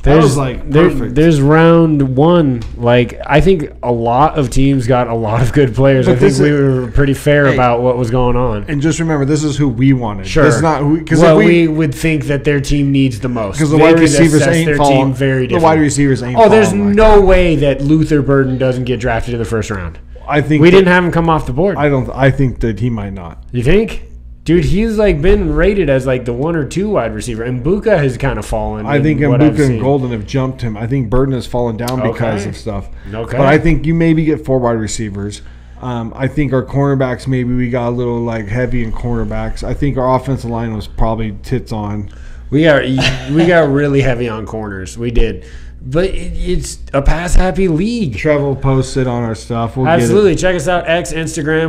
There's round one. Like, I think a lot of teams got a lot of good players. I think we were pretty fair about what was going on. And just remember, this is who we wanted. Sure. It's not because we would think that their team needs the most. Because the wide receivers ain't falling. The wide receivers ain't falling. Oh, there's no way that Luther Burden doesn't get drafted in the first round. I think we didn't have him come off the board. I think that he might not. You think? Dude, he's like been rated as like the 1 or 2 wide receiver. And Mbuka has kind of fallen. I think Mbuka and Golden have jumped him. I think Burden has fallen down because of stuff. Okay. But I think you maybe get 4 wide receivers. I think our cornerbacks, maybe we got a little like heavy in cornerbacks. I think our offensive line was probably tits on. We got really heavy on corners. We did. But it's a pass-happy league. Trevor posted on our stuff. We'll Absolutely. Check us out, X, Instagram.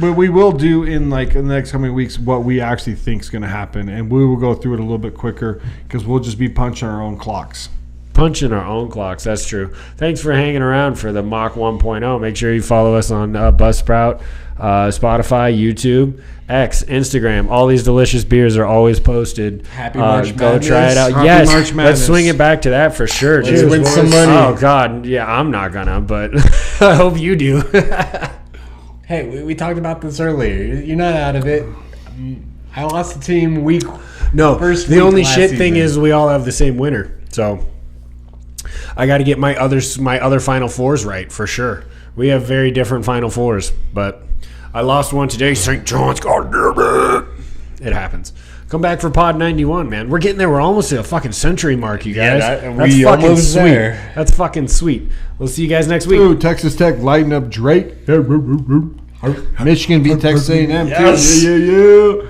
But we will do in like in the next coming weeks what we actually think is going to happen, and we will go through it a little bit quicker because we'll just be punching our own clocks. Punching our own clocks. That's true. Thanks for hanging around for the Mock 1.0. Make sure you follow us on Buzzsprout, Spotify, YouTube, X, Instagram. All these delicious beers are always posted. Happy March Go Madness. try it out. Happy Yes, March Madness. Let's swing it back to that for sure. Let's win some money. Oh, God. Yeah, I'm not going to, but I hope you do. Hey, we talked about this earlier. You're not out of it. I lost the team week. No, the only shit season. thing is we all have the same winner. So I got to get my other Final Fours right for sure. We have very different Final Fours, but I lost one today. St. John's, God damn it. It happens. Come back for Pod 91, man. We're getting there. We're almost at a fucking century mark, you guys. That's fucking almost sweet. there. That's fucking sweet. We'll see you guys next week. Ooh, Texas Tech lighting up Drake. Michigan beat Texas A&M too. Yes. Yeah.